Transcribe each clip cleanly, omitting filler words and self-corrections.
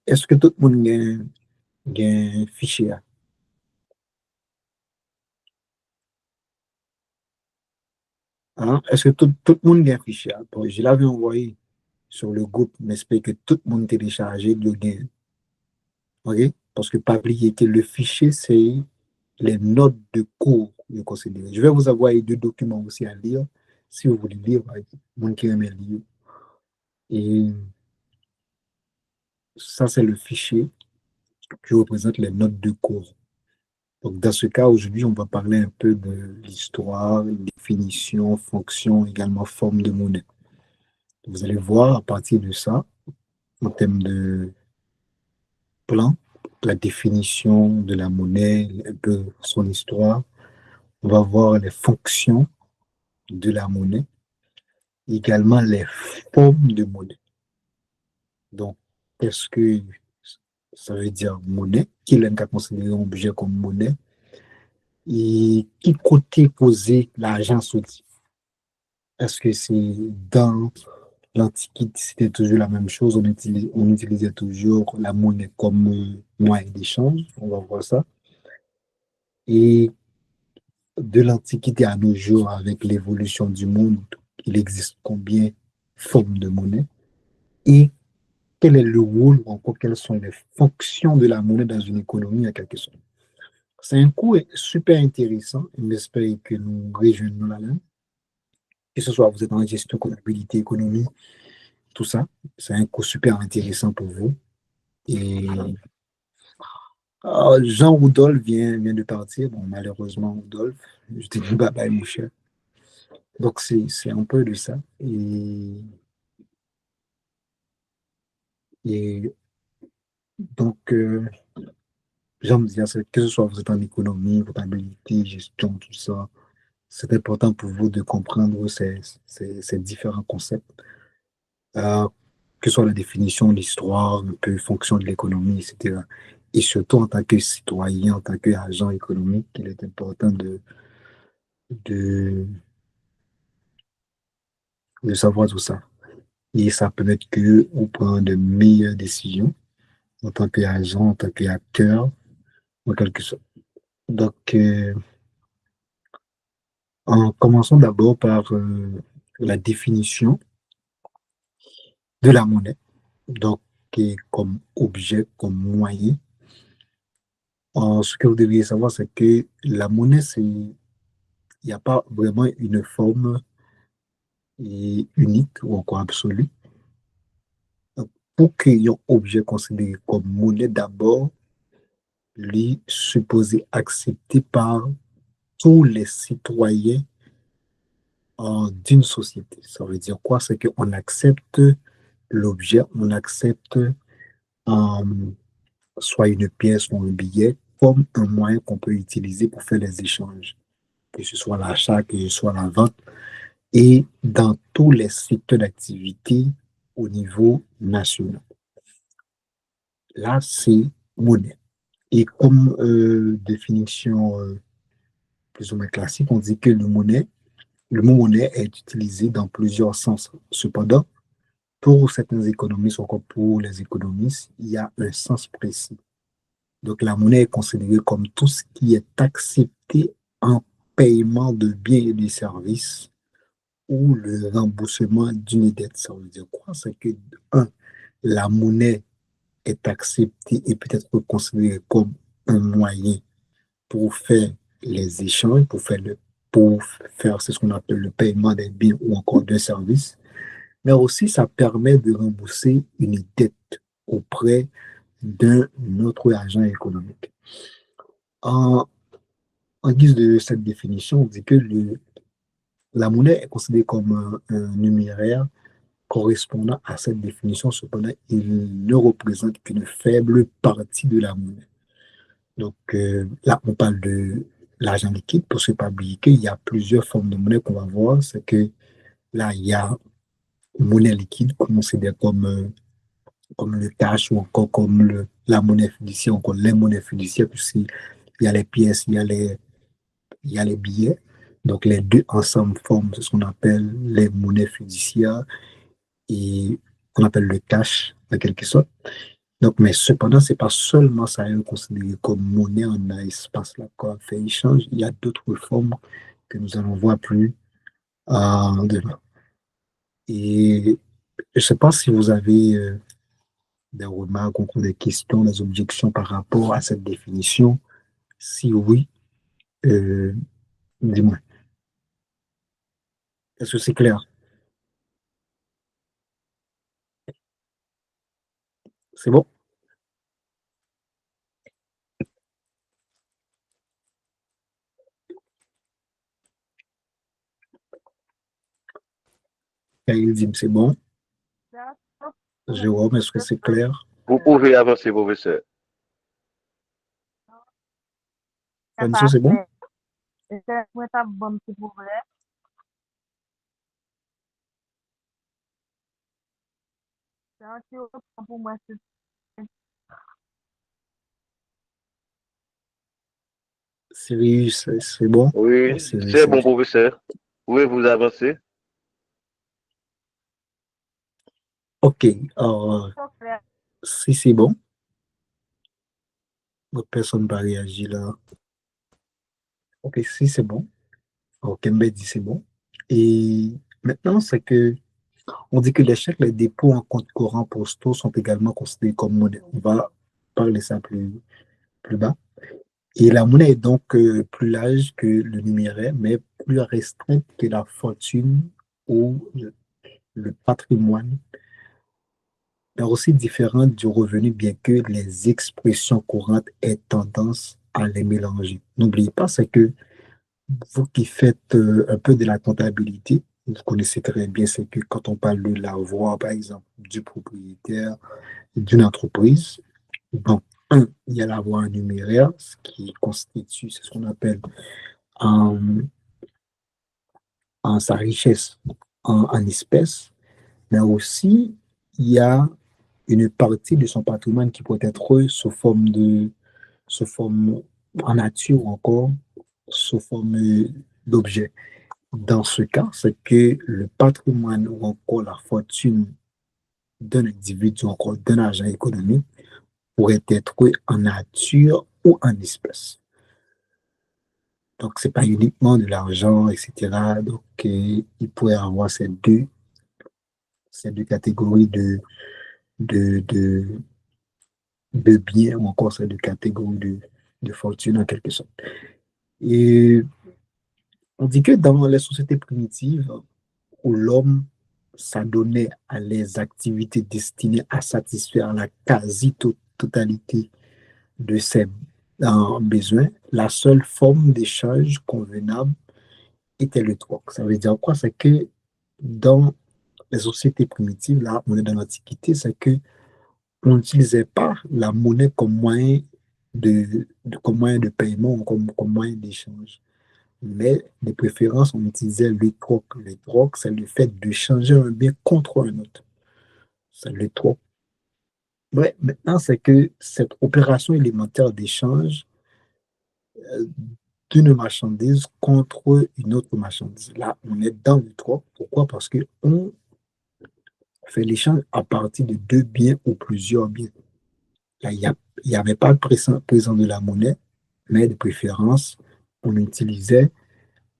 Est-ce que tout le monde a un fichier? Hein? Est-ce que tout le monde a un fichier? Bon, je l'avais envoyé sur le groupe, mais j'espère que tout le monde téléchargé le gain. OK? Parce que pas oublier que le fichier, c'est les notes de cours de considérer. Je vais vous envoyer deux documents aussi à lire, si vous voulez lire, par exemple, monde qui aime lire. Et ça, c'est le fichier qui représente les notes de cours. Donc, dans ce cas, aujourd'hui, on va parler un peu de l'histoire, définition, fonction, également forme de monnaie. Vous allez voir à partir de ça, en termes de plan, la définition de la monnaie, un peu son histoire. On va voir les fonctions de la monnaie, également les formes de monnaie. Donc, qu'est-ce que ça veut dire monnaie? Qui est considéré un objet comme monnaie? Et qui côté poser l'argent souti? Est-ce que c'est dans l'Antiquité, c'était toujours la même chose? On utilisait toujours la monnaie comme moyen d'échange. On va voir ça. Et de l'Antiquité à nos jours, avec l'évolution du monde, il existe combien de formes de monnaie? Et quel est le rôle ou encore quelles sont les fonctions de la monnaie dans une économie en quelque sorte? C'est un cours super intéressant. J'espère que nous rejoignons la langue. Que ce soit vous êtes en gestion, comptabilité, économie, tout ça. C'est un cours super intéressant pour vous. Et Jean-Rudolph vient de partir. Bon, malheureusement, Rudolph, je te dis bye bye, mon cher. Donc, c'est un peu de ça. Et donc, j'aime dire, que ce soit vous êtes en économie, comptabilité, gestion, tout ça, c'est important pour vous de comprendre ces différents concepts, euh, que ce soit la définition, l'histoire, un peu fonction de l'économie, etc. Et surtout en tant que citoyen, en tant qu'agent économique, il est important de, de savoir tout ça. Et ça permet que vous preniez de meilleures décisions en tant qu'agent, en tant qu'acteur, en quelque sorte. Donc, en commençant d'abord par la définition de la monnaie, donc qui est comme objet, comme moyen. Ce que vous devriez savoir, c'est que la monnaie, il n'y a pas vraiment une forme unique ou encore absolue. Donc, pour qu'il y ait un objet considéré comme monnaie, d'abord, lui supposé accepté par tous les citoyens d'une société. Ça veut dire quoi? C'est qu'on accepte l'objet, on accepte euh, soit une pièce ou un billet comme un moyen qu'on peut utiliser pour faire les échanges, que ce soit l'achat, que ce soit la vente, et dans tous les secteurs d'activité au niveau national. Là, c'est monnaie. Et comme définition plus ou moins classique, on dit que le mot monnaie est utilisé dans plusieurs sens. Cependant, pour certaines économistes, ou encore pour les économistes, il y a un sens précis. Donc, la monnaie est considérée comme tout ce qui est accepté en paiement de biens et de services ou le remboursement d'une dette. Ça veut dire quoi? C'est que, un, la monnaie est acceptée et peut être considérée comme un moyen pour faire les échanges, pour faire ce qu'on appelle le paiement des biens ou encore d'un service, mais aussi ça permet de rembourser une dette auprès d'un autre agent économique. En, en guise de cette définition, on dit que la monnaie est considérée comme un numéraire correspondant à cette définition. Cependant, il ne représente qu'une faible partie de la monnaie. Donc là, on parle de l'argent liquide pour ne pas oublier qu'il y a plusieurs formes de monnaie qu'on va voir. C'est que là, il y a monnaie liquide qu'on considère comme le cash ou encore comme la monnaie fiduciaire, encore les monnaies fiduciaires, puisqu'il y a les pièces, il y a les billets. Donc, les deux ensemble forment ce qu'on appelle les monnaies fiduciaires et qu'on appelle le cash, en quelque sorte. Donc, mais cependant, c'est pas seulement ça est considéré comme monnaie en un espace là qu'on fait échange. Il y a d'autres formes que nous allons voir plus demain. Et je ne sais pas si vous avez des remarques ou des questions, des objections par rapport à cette définition. Si oui, euh, dis-moi. Est-ce que c'est clair? C'est bon? Il dit, c'est bon. Jérôme, est-ce que c'est clair? Vous pouvez avancer, professeur. Fanso, c'est bon? Sirius, c'est bon? Oui, Sirius, c'est c'est bon, bon. professeur. Oui, vous avancez. OK. Alors, si c'est bon, personne ne va réagir là. OK, si c'est bon. Alors, Kembe dit c'est bon. Et maintenant, c'est que on dit que les chèques, les dépôts en compte courant postaux sont également considérés comme monnaie. On va parler ça plus bas. Et la monnaie est donc plus large que le numéraire, mais plus restreinte que la fortune ou le patrimoine, mais aussi différente du revenu, bien que les expressions courantes aient tendance à les mélanger. N'oubliez pas, c'est que vous qui faites un peu de la comptabilité, vous connaissez très bien, c'est que quand on parle de l'avoir, par exemple, du propriétaire d'une entreprise, donc, il y a l'avoir numéraire, ce qui constitue, c'est ce qu'on appelle en, en sa richesse en espèces, mais aussi, il y a une partie de son patrimoine qui peut être sous forme en nature ou encore sous forme d'objet. Dans ce cas, c'est que le patrimoine ou encore la fortune d'un individu ou encore d'un agent économique pourrait être en nature ou en espèces. Donc, ce n'est pas uniquement de l'argent, etc. Donc, il pourrait y avoir ces deux catégories de, de, de biens ou encore ces deux catégories de fortune en quelque sorte. Et on dit que dans les sociétés primitives, où l'homme s'adonnait à les activités destinées à satisfaire la quasi-totalité de ses besoins, la seule forme d'échange convenable était le troc. Ça veut dire quoi? C'est que dans les sociétés primitives, là, on est dans l'Antiquité, c'est que on n'utilisait pas la monnaie comme moyen de paiement, comme moyen d'échange. Mais de préférence, on utilisait le troc. Le troc, c'est le fait de changer un bien contre un autre. C'est le troc. Ouais, maintenant, c'est que cette opération élémentaire d'échange euh, d'une marchandise contre une autre marchandise. Là, on est dans le troc. Pourquoi? Parce qu'on fait l'échange à partir de deux biens ou plusieurs biens. Là, il n'y avait pas le présent de la monnaie, mais de préférence, on utilisait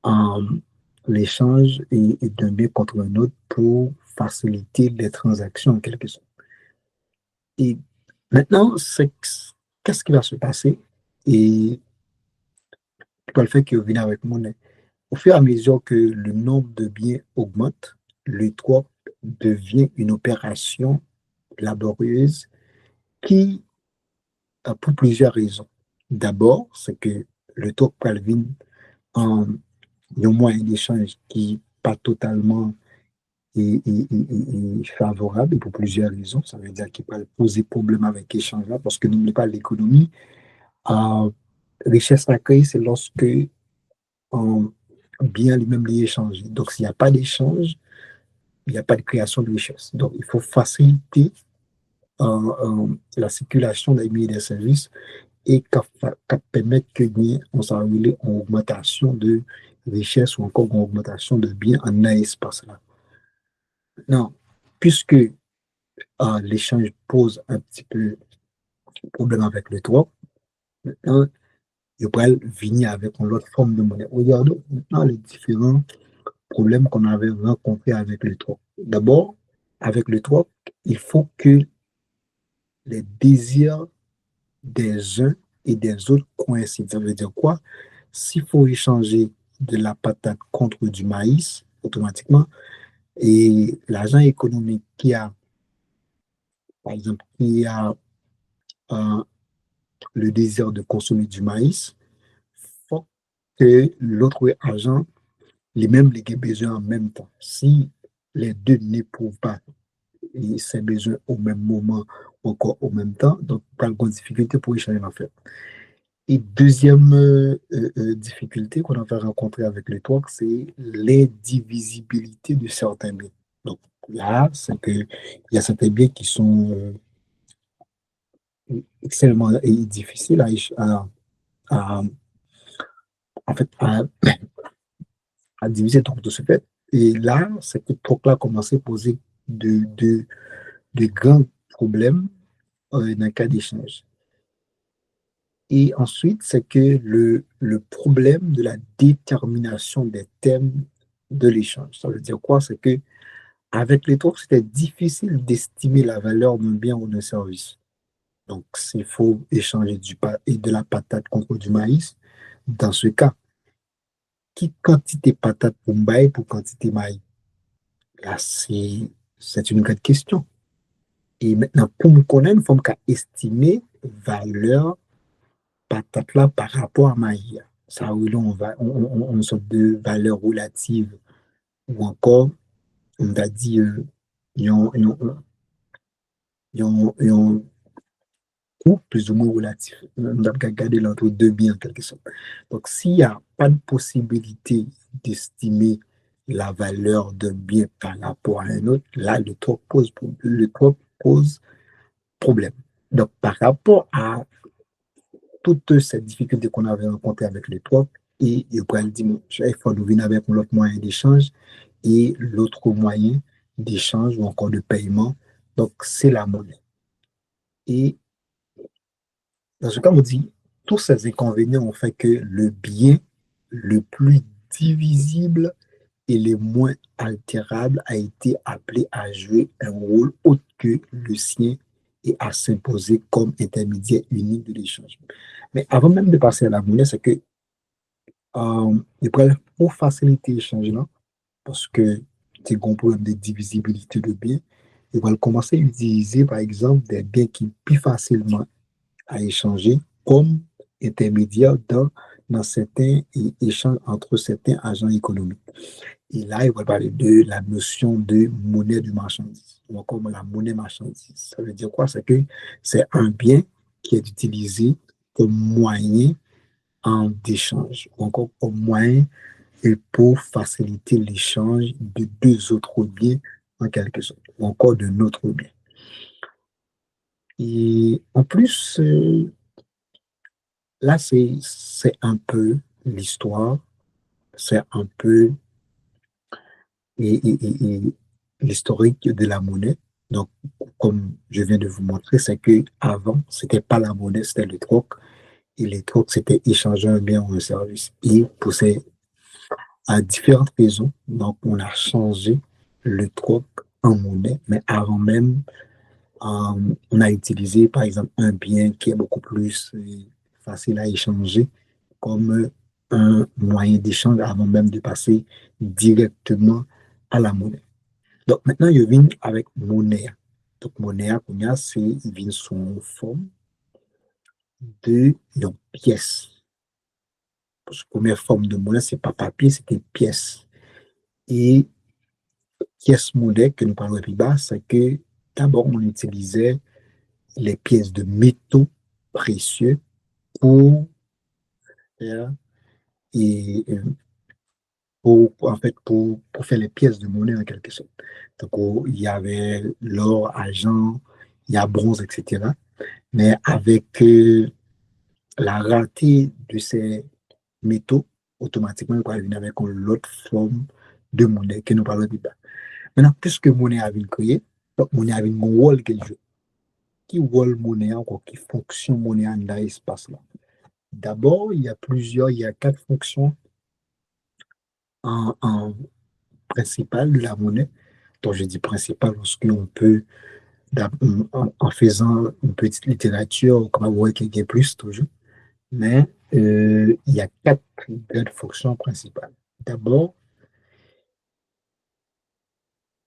euh, l'échange et d'un bien contre un autre pour faciliter les transactions en quelque sorte. Et maintenant, qu'est-ce qui va se passer? Et le fait qu'il revienne avec monnaie. Au fur et à mesure que le nombre de biens augmente, le troc devient une opération laborieuse qui, pour plusieurs raisons. D'abord, c'est que le troc parvient en un moyen d'échange qui n'est pas totalement favorable pour plusieurs raisons. Ça veut dire qu'il peut poser problème avec l'échange là, parce que n'oubliez pas l'économie. Euh, richesse à créer, c'est lorsque bien lui-même les échanger. Donc, s'il n'y a pas d'échange, il n'y a pas de création de richesse. Donc, il faut faciliter la circulation des biens et des services et qu'à permettre que bien on s'arrête en augmentation de richesse ou encore en augmentation de biens en un espace là. Non, puisque l'échange pose un petit peu problème avec le trop. Maintenant, il pourrait venir avec une autre forme de monnaie. Regardons maintenant les différents problèmes qu'on avait rencontrés avec le trop. D'abord, avec le trop, il faut que les désirs des uns et des autres coïncident. Ça veut dire quoi? S'il faut échanger de la patate contre du maïs, automatiquement, et l'agent économique qui a, par exemple, qui a euh, le désir de consommer du maïs, faut que l'autre agent les mêmes les besoins en même temps. Si les deux n'éprouvent pas ces besoins au même moment ou encore au même temps, donc pas de difficulté pour échanger en fait. Et deuxième difficulté qu'on a rencontrer avec les talks, c'est l'indivisibilité de certains biens. Donc là, c'est que il y a certains biens qui sont extrêmement difficiles à, en fait, à diviser donc, de ce fait. Et là, c'est que talk-là a commencé à poser de grands problèmes dans le cas d'échange. Et ensuite, c'est que le problème de la détermination des thèmes de l'échange. Ça veut dire quoi? C'est que avec les talks, c'était difficile d'estimer la valeur d'un bien ou d'un service. Donc, s'il faut échanger de la patate contre du maïs, dans ce cas, qui quantité patate pour maïs pour quantité maïs? Là, c'est une grande question. Et maintenant, pour me connaître, il faut estimer valeur patate là par rapport à maïs. Ça, oui, là, on une sorte de valeur relative. Ou encore, on va dire, ils ont coût plus ou moins relatif. On va regarder l'entre deux biens en quelque sorte. Donc, s'il n'y a pas de possibilité d'estimer la valeur d'un bien par rapport à un autre, là, le trop pose problème. Donc, par rapport à toutes ces difficultés qu'on avait rencontrées avec les trop, et il pourrait dire, il faut nous venir avec l'autre moyen d'échange et l'autre moyen d'échange ou encore de paiement. Donc, c'est la monnaie. Et dans ce cas, on dit, tous ces inconvénients ont fait que le bien le plus divisible et le moins altérable a été appelé à jouer un rôle autre que le sien et à s'imposer comme intermédiaire unique de l'échange. Mais avant même de passer à la monnaie, c'est que pour faciliter l'échange, là, parce que c'est un problème de divisibilité de biens, ils vont commencer à utiliser, par exemple, des biens qui plus facilement à échanger comme intermédiaire dans certains échanges entre certains agents économiques. Et là, il va parler de la notion de monnaie de marchandise, ou encore la monnaie marchandise. Ça veut dire quoi? C'est que c'est un bien qui est utilisé comme moyen d'échange, ou encore comme moyen et pour faciliter l'échange de deux autres biens en quelque sorte, ou encore de notre bien. Et en plus, là, c'est un peu l'histoire, c'est un peu et l'historique de la monnaie. Donc, comme je viens de vous montrer, c'est que avant, c'était pas la monnaie, c'était le troc. Et les trocs, c'était échanger un bien ou un service. Et pour ces, à différentes raisons, donc on a changé le troc en monnaie, mais avant même, on a utilisé, par exemple, un bien qui est beaucoup plus facile à échanger comme un moyen d'échange avant même de passer directement à la monnaie. Donc maintenant, je viens avec monnaie. Donc monnaie, il vient sous forme de une pièce. Parce que la première forme de monnaie, c'est pas papier, c'était pièce. Et pièce monnaie que nous parlons plus bas, c'est que d'abord, on utilisait les pièces de métaux précieux pour faire et en fait, pour faire les pièces de monnaie en quelque sorte. Donc, il y avait l'or, argent, il y a bronze, etc. Mais avec la rareté de ces métaux, automatiquement, il va venir avec l'autre forme de monnaie que nous parlons de bas. Maintenant, puisque monnaie a été créée, donc monnaie a un rôle qu'elle joue. qui rôle monnaie encore, qui fonction monnaie dans l'espace-là. D'abord, il y a quatre fonctions en principales de la monnaie. Donc, je dis principale parce qu'on peut, en faisant une petite littérature, on va voir qu'il y a plus toujours. Mais il y a quatre grandes fonctions principales. D'abord,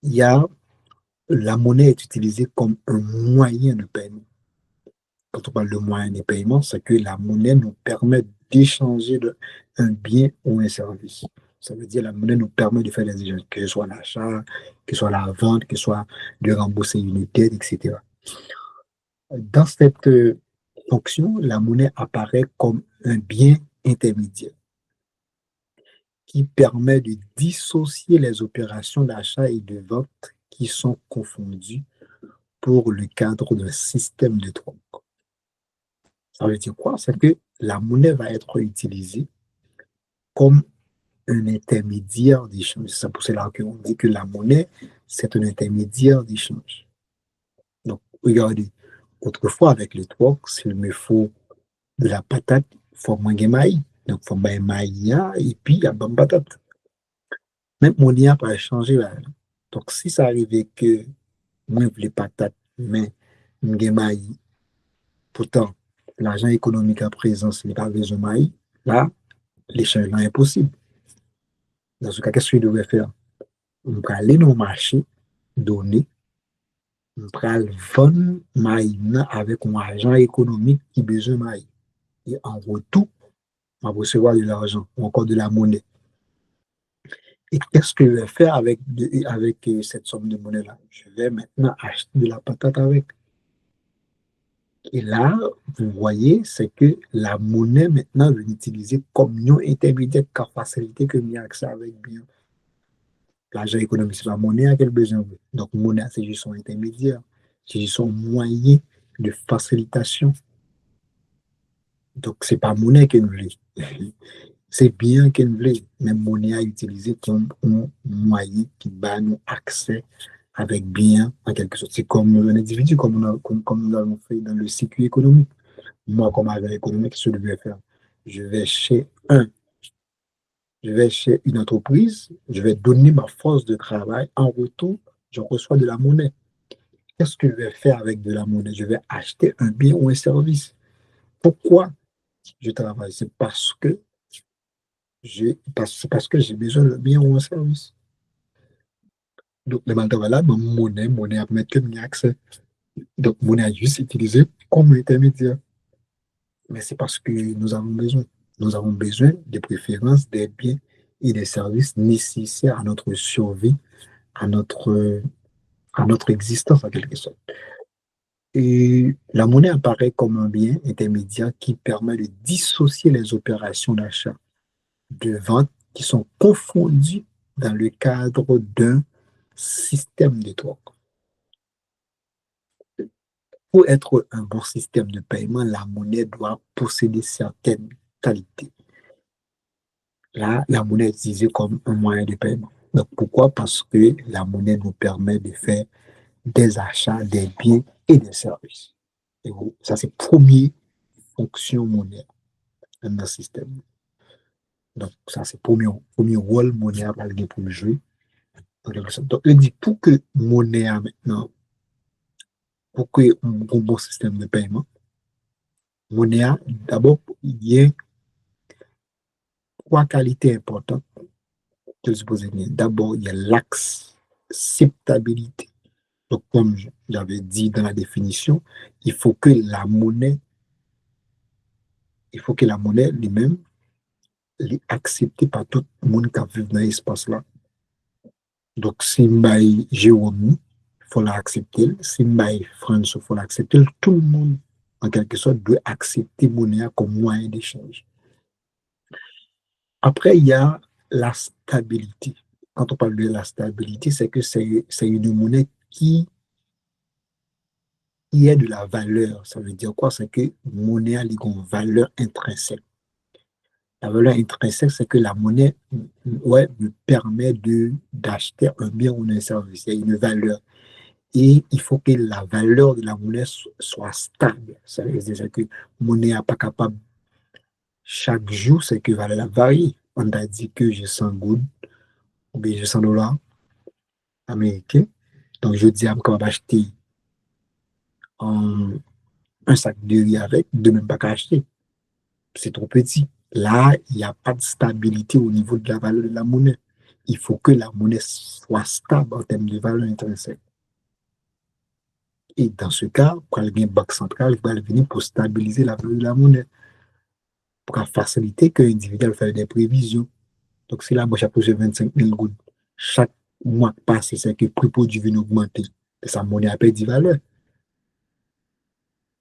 il y a la monnaie est utilisée comme un moyen de paiement. Quand on parle de moyen de paiement, c'est que la monnaie nous permet d'échanger un bien ou un service. Ça veut dire que la monnaie nous permet de faire des échanges, que ce soit l'achat, que ce soit la vente, que ce soit de rembourser une dette, etc. Dans cette fonction, la monnaie apparaît comme un bien intermédiaire qui permet de dissocier les opérations d'achat et de vente qui sont confondues pour le cadre d'un système de troc. Ça veut dire quoi? C'est que la monnaie va être utilisée comme un intermédiaire d'échange. C'est pour cela qu'on dit que la monnaie, c'est un intermédiaire d'échange. Donc, regardez, autrefois avec le troc, s'il me faut de la patate, il faut moins de maïs. Donc, il faut moins de maïs et puis il y a bonne patate. Même monnaie n'a pas changé là. Donc, si ça arrivait que moi, je voulais patate, mais je maïs, pourtant, l'argent économique à présent, ce n'est pas besoin de maïs, là, l'échange est impossible. Dans ce cas, qu'est-ce que je devrais faire? On peut aller dans le marché, donner, on peut vendre maïs avec un argent économique qui a besoin de maïs. Et en retour, on va recevoir de l'argent ou encore de la monnaie. Et qu'est-ce que je vais faire avec cette somme de monnaie-là? Je vais maintenant acheter de la patate avec. Et là, vous voyez, c'est que la monnaie, maintenant, je l'utilise comme un intermédiaire qui facilité que j'ai accès avec bien. L'argent économique, c'est la monnaie à quel besoin. Donc, monnaie, c'est juste son intermédiaire. C'est juste son moyen de facilitation. Donc, c'est pas monnaie qu'elle voulait. C'est bien qu'elle voulait. Mais monnaie à utiliser comme un moyen qui va nous accès avec bien, en quelque sorte. C'est comme un individu, comme nous l'avons fait dans le circuit économique. Moi, comme agent économique, ce que je vais faire, je vais chez je vais chez une entreprise, je vais donner ma force de travail. En retour, je reçois de la monnaie. Qu'est-ce que je vais faire avec de la monnaie? Je vais acheter un bien ou un service. Pourquoi je travaille? C'est parce que j'ai besoin d'un bien ou un service. Donc, le mal là, monnaie à mettre que j'ai accès. Donc, monnaie à juste utiliser comme intermédiaire. Mais c'est parce que nous avons besoin. Nous avons besoin des préférences, des biens et des services nécessaires à notre survie, à notre, à notre existence en quelque sorte. Et la monnaie apparaît comme un bien intermédiaire qui permet de dissocier les opérations d'achat, de vente qui sont confondues dans le cadre d'un système de troc. Pour être un bon système de paiement, la monnaie doit posséder certaines qualités. Là, la monnaie est utilisée comme un moyen de paiement. Donc, pourquoi? Parce que la monnaie nous permet de faire des achats, des biens et des services. Et ça, c'est la première fonction monnaie dans le système. Donc, ça, c'est le premier rôle monnaie à pour jouer. Donc, je dis, pour que monnaie maintenant, pour que un bon système de paiement, monnaie, d'abord, il y a trois qualités importantes que je suppose bien. D'abord, il y a l'acceptabilité. Donc, comme j'avais dit dans la définition, il faut que la monnaie, il faut que la monnaie lui-même est acceptée par tout le monde qui vit dans l'espace là. Donc, si je Jérôme, il faut l'accepter. Si je France, il faut l'accepter. Tout le monde, en quelque sorte, doit accepter la monnaie comme moyen d'échange. Après, il y a la stabilité. Quand on parle de la stabilité, c'est que c'est une monnaie qui est de la valeur. Ça veut dire quoi? C'est que monnaie a une valeur intrinsèque. La valeur intrinsèque, c'est que la monnaie ouais, me permet d'acheter un bien ou un service. Il y a une valeur. Et il faut que la valeur de la monnaie soit stable. Ça veut dire que la monnaie n'est pas capable, chaque jour, c'est que la valeur varie. On a dit que j'ai 100 gouttes ou bien j'ai 100 dollars américains. Donc, je dis à me capable d'acheter un sac de riz avec, de même pas qu'acheter. C'est trop petit. Là, il n'y a pas de stabilité au niveau de la valeur de la monnaie. Il faut que la monnaie soit stable en termes de valeur intrinsèque. Et dans ce cas, quand il y a une banque centrale, il va venir pour stabiliser la valeur de la monnaie, pour faciliter que l'individu fasse des prévisions. Donc, si la banque a posé 25 000 gouttes, chaque mois passé, c'est que le prix produit vient augmenter. Et sa monnaie a perdu valeur.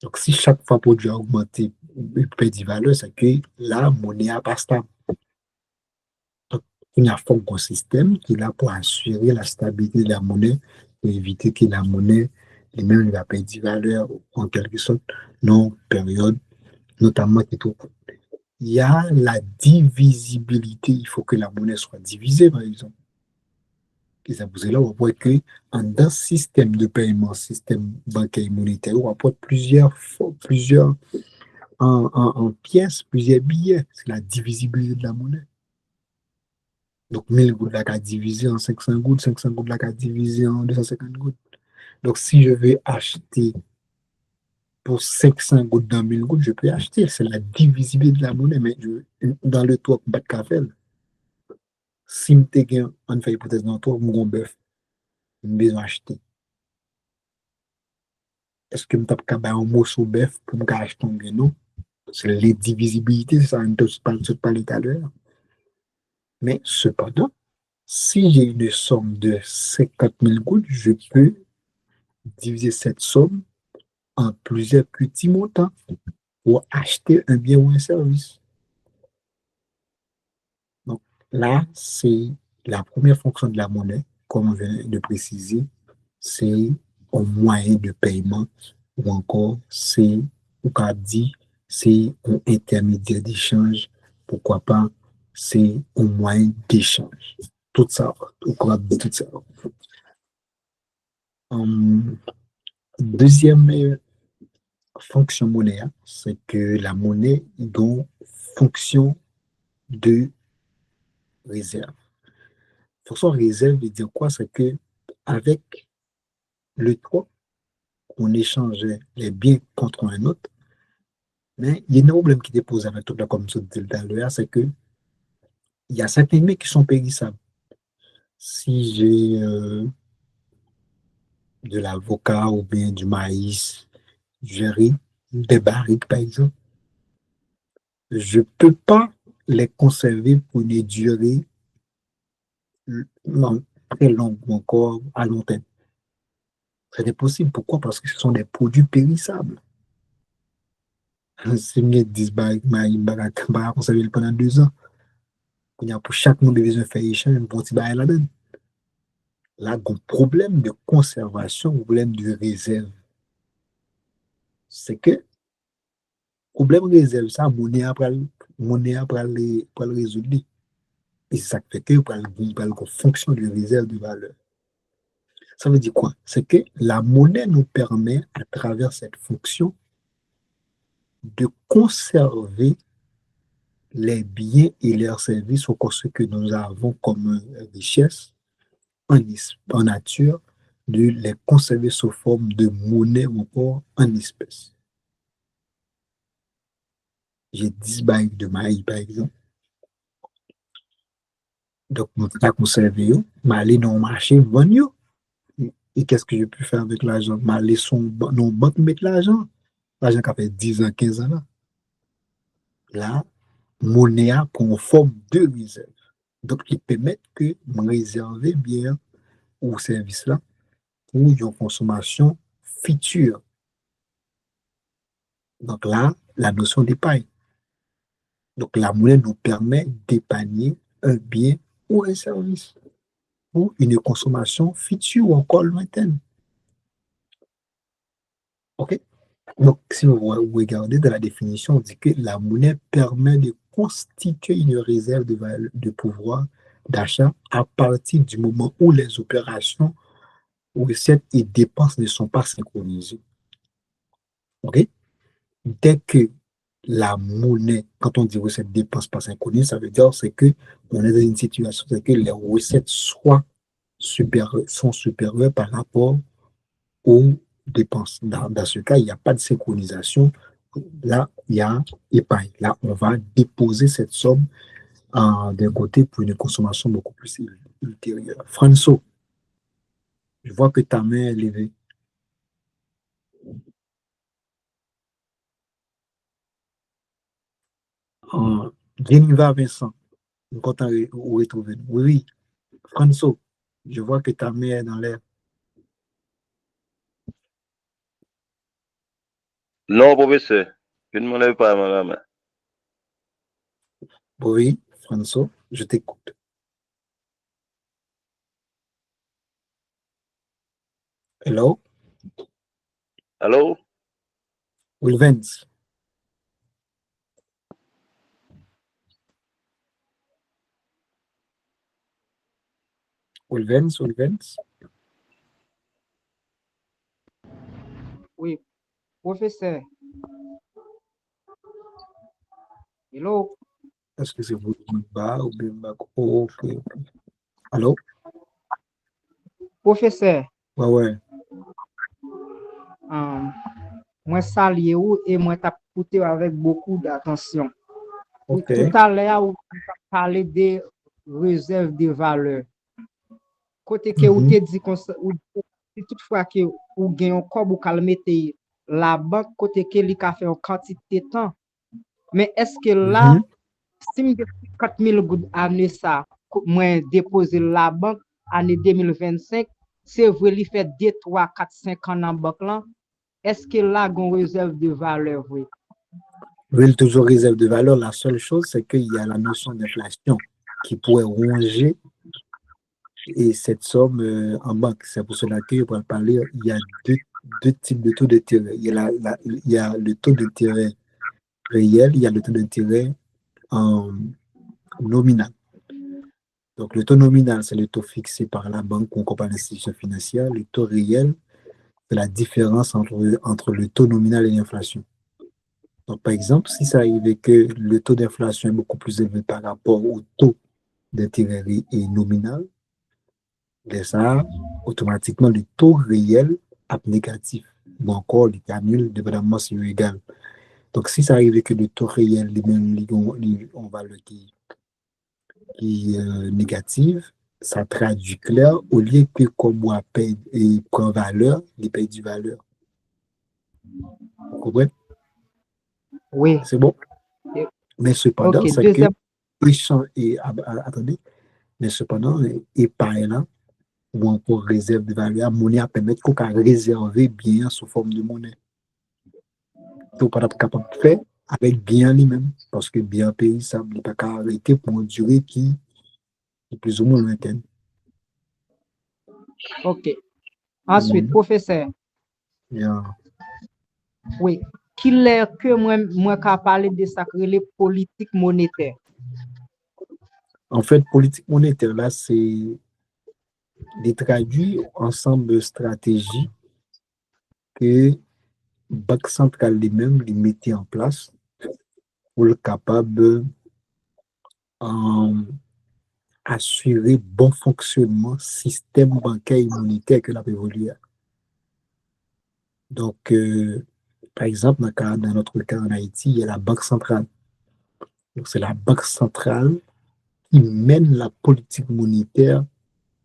Donc, si chaque fois le produit a augmenté, il perd valeur, c'est que la monnaie n'a pas stable. Donc, il y a un système qui est là pour assurer la stabilité de la monnaie, pour éviter que la monnaie elle-même va perdre valeur en quelque sorte, non période, notamment qui tout. Il y a la divisibilité. Il faut que la monnaie soit divisée, par exemple. Et c'est pour cela qu'on voit que dans ce système de paiement, système bancaire et monétaire, on apporte plusieurs en pièces, plusieurs billets. C'est la divisibilité de la monnaie. Donc, 1000 gouttes là, qu'à diviser en 500 gouttes, 500 gouttes là, qu'à diviser en 250 gouttes. Donc, si je vais acheter pour 500 gouttes dans 1000 gouttes, je peux acheter. C'est la divisibilité de la monnaie. Mais dans le toit, pas de café. Si je gagne, on fait hypothèse dans le toit, mon bœuf, je besoin d'acheter. Est-ce que je peux un morceau de bœuf pour me acheter un bien? Non. C'est l'indivisibilité, c'est ça, on te parle tout à l'heure. Mais cependant, si j'ai une somme de 50 000 gouttes, je peux diviser cette somme en plusieurs petits montants pour acheter un bien ou un service. Donc là, c'est la première fonction de la monnaie, comme on vient de préciser, c'est un moyen de paiement ou encore c'est, ou qu'a dit, c'est un intermédiaire d'échange, pourquoi pas, c'est un moyen d'échange. Tout ça, ou qu'on dit tout ça. Deuxième fonction monnaie, c'est que la monnaie est une fonction de réserve. Fonction réserve veut dire quoi? C'est que avec le trois, on échangeait les biens contre un autre, mais il y a un problème qui est posé avec tout là, comme je disais tout à l'heure, c'est que il y a certains biens qui sont périssables. Si j'ai de l'avocat ou bien du maïs, du riz, des barriques par exemple, je ne peux pas les conserver pour une durée non, très longue ou encore à long terme. C'est impossible. Pourquoi? Parce que ce sont des produits périssables. Si je 10 barriques, je vais conserver pendant 2 ans. Pour chaque monde, besoin de faire échange, un petit baril là-dedans. Là, il y a un problème de conservation, un problème de réserve. C'est que problème de réserve, ça, monnaie après le résoudre. Et c'est ça qui fait que il y a une fonction de réserve de valeur. Ça veut dire quoi? C'est que la monnaie nous permet, à travers cette fonction, de conserver les biens et leurs services, ou ce que nous avons comme richesse en nature, de les conserver sous forme de monnaie ou encore en espèces. J'ai 10 barils de maïs, par exemple. Donc, je vais conserver, je vais aller dans le marché, vendre. Et qu'est-ce que je peux faire avec l'argent? Je vais aller dans la banque mettre l'argent. L'argent qui a fait 10 ans, 15 ans là. Là, monnaie pour forme de réserve. Donc, il permet que je réserve bien ou service là pour une consommation future. Donc là, la notion d'épargne. Donc la monnaie nous permet d'épargner un bien ou un service pour une consommation future ou encore lointaine. OK? Donc, si vous regardez dans la définition, on dit que la monnaie permet de constituer une réserve de pouvoir d'achat à partir du moment où les opérations recettes et dépenses ne sont pas synchronisées. OK? Dès que la monnaie, quand on dit recettes dépenses pas synchronisées, ça veut dire c'est que on est dans une situation, c'est que les recettes sont supérieures par rapport aux dépenses. Dans ce cas, il n'y a pas de synchronisation. Là, il y a épargne. Là, on va déposer cette somme d'un côté pour une consommation beaucoup plus ultérieure. François, je vois que ta main est levée. Geneva Vincent, nous comptons retrouver. Oui, oui. François, je vois que ta main est dans l'air. Non, professeur. Je ne m'en lève pas la main. Oui, François, je t'écoute. Hello? Allô? Wilvens. Wilvens. Oui, professeur. Hello, Est-ce que c'est vous bas ou bien bas? Oh, ok, ok. Allô? professeur. Ouais, ouais. Moi salue ou et moi t'ai écouté avec beaucoup d'attention. Ok. Tout à l'heure, vous parlé des réserves de valeur. Côté que vous te dit si toutefois que vous gagnez encore vous calmez la banque côté que li ka fait en quantité de temps. Mais est-ce que là, si me 4 000 gouttes amener ça, moi déposer la banque année 2025, c'est vrai li fait 2, 3, 4, 5 ans dans banque là, est-ce que là gon réserve de valeur oui? Oui, toujours réserve de valeur. La seule chose, c'est qu'il y a la notion d'inflation qui pourrait ronger et cette somme en banque. C'est pour cela que, pour parler, il y a deux types de taux d'intérêt. Il y a le taux d'intérêt réel, il y a le taux d'intérêt nominal. Donc, le taux nominal, c'est le taux fixé par la banque ou par l'institution financière. Le taux réel, c'est la différence entre le taux nominal et l'inflation. Donc, par exemple, si ça arrivait que le taux d'inflation est beaucoup plus élevé par rapport au taux d'intérêt et nominal, ben ça, automatiquement, le taux réel est négatif. Ou encore, il est nul, dépendamment si c'est égal. Donc, si ça arrivait que le taux réel, on va le dire, qui est négatif, ça traduit clair, au lieu que comme moi paye et prend valeur, il paye du valeur. Vous comprenez? Oui. C'est bon? Mais cependant, Ok, c'est que deuxième. attendez, mais cependant, épargne là, ou encore réserve de valeur, monnaie à permettre qu'on puisse réserver bien sous forme de monnaie. Tout pas capable de faire avec bien lui-même, parce que bien pays, ça n'est pas qu'à arrêter pour une durée qui est plus ou moins lointaine. Ok. Ensuite, professeur. Yeah. Oui. Qu'il est que moi qu'à parler de ça que les politiques monétaires. En fait, politique monétaire, là, c'est des traduits ensemble de stratégies que Banque centrale lui-même les mettait en place pour le capable assurer bon fonctionnement système bancaire et monétaire que l'a évolué. Donc, par exemple, dans notre cas en Haïti, il y a la Banque centrale. Donc, c'est la Banque centrale qui mène la politique monétaire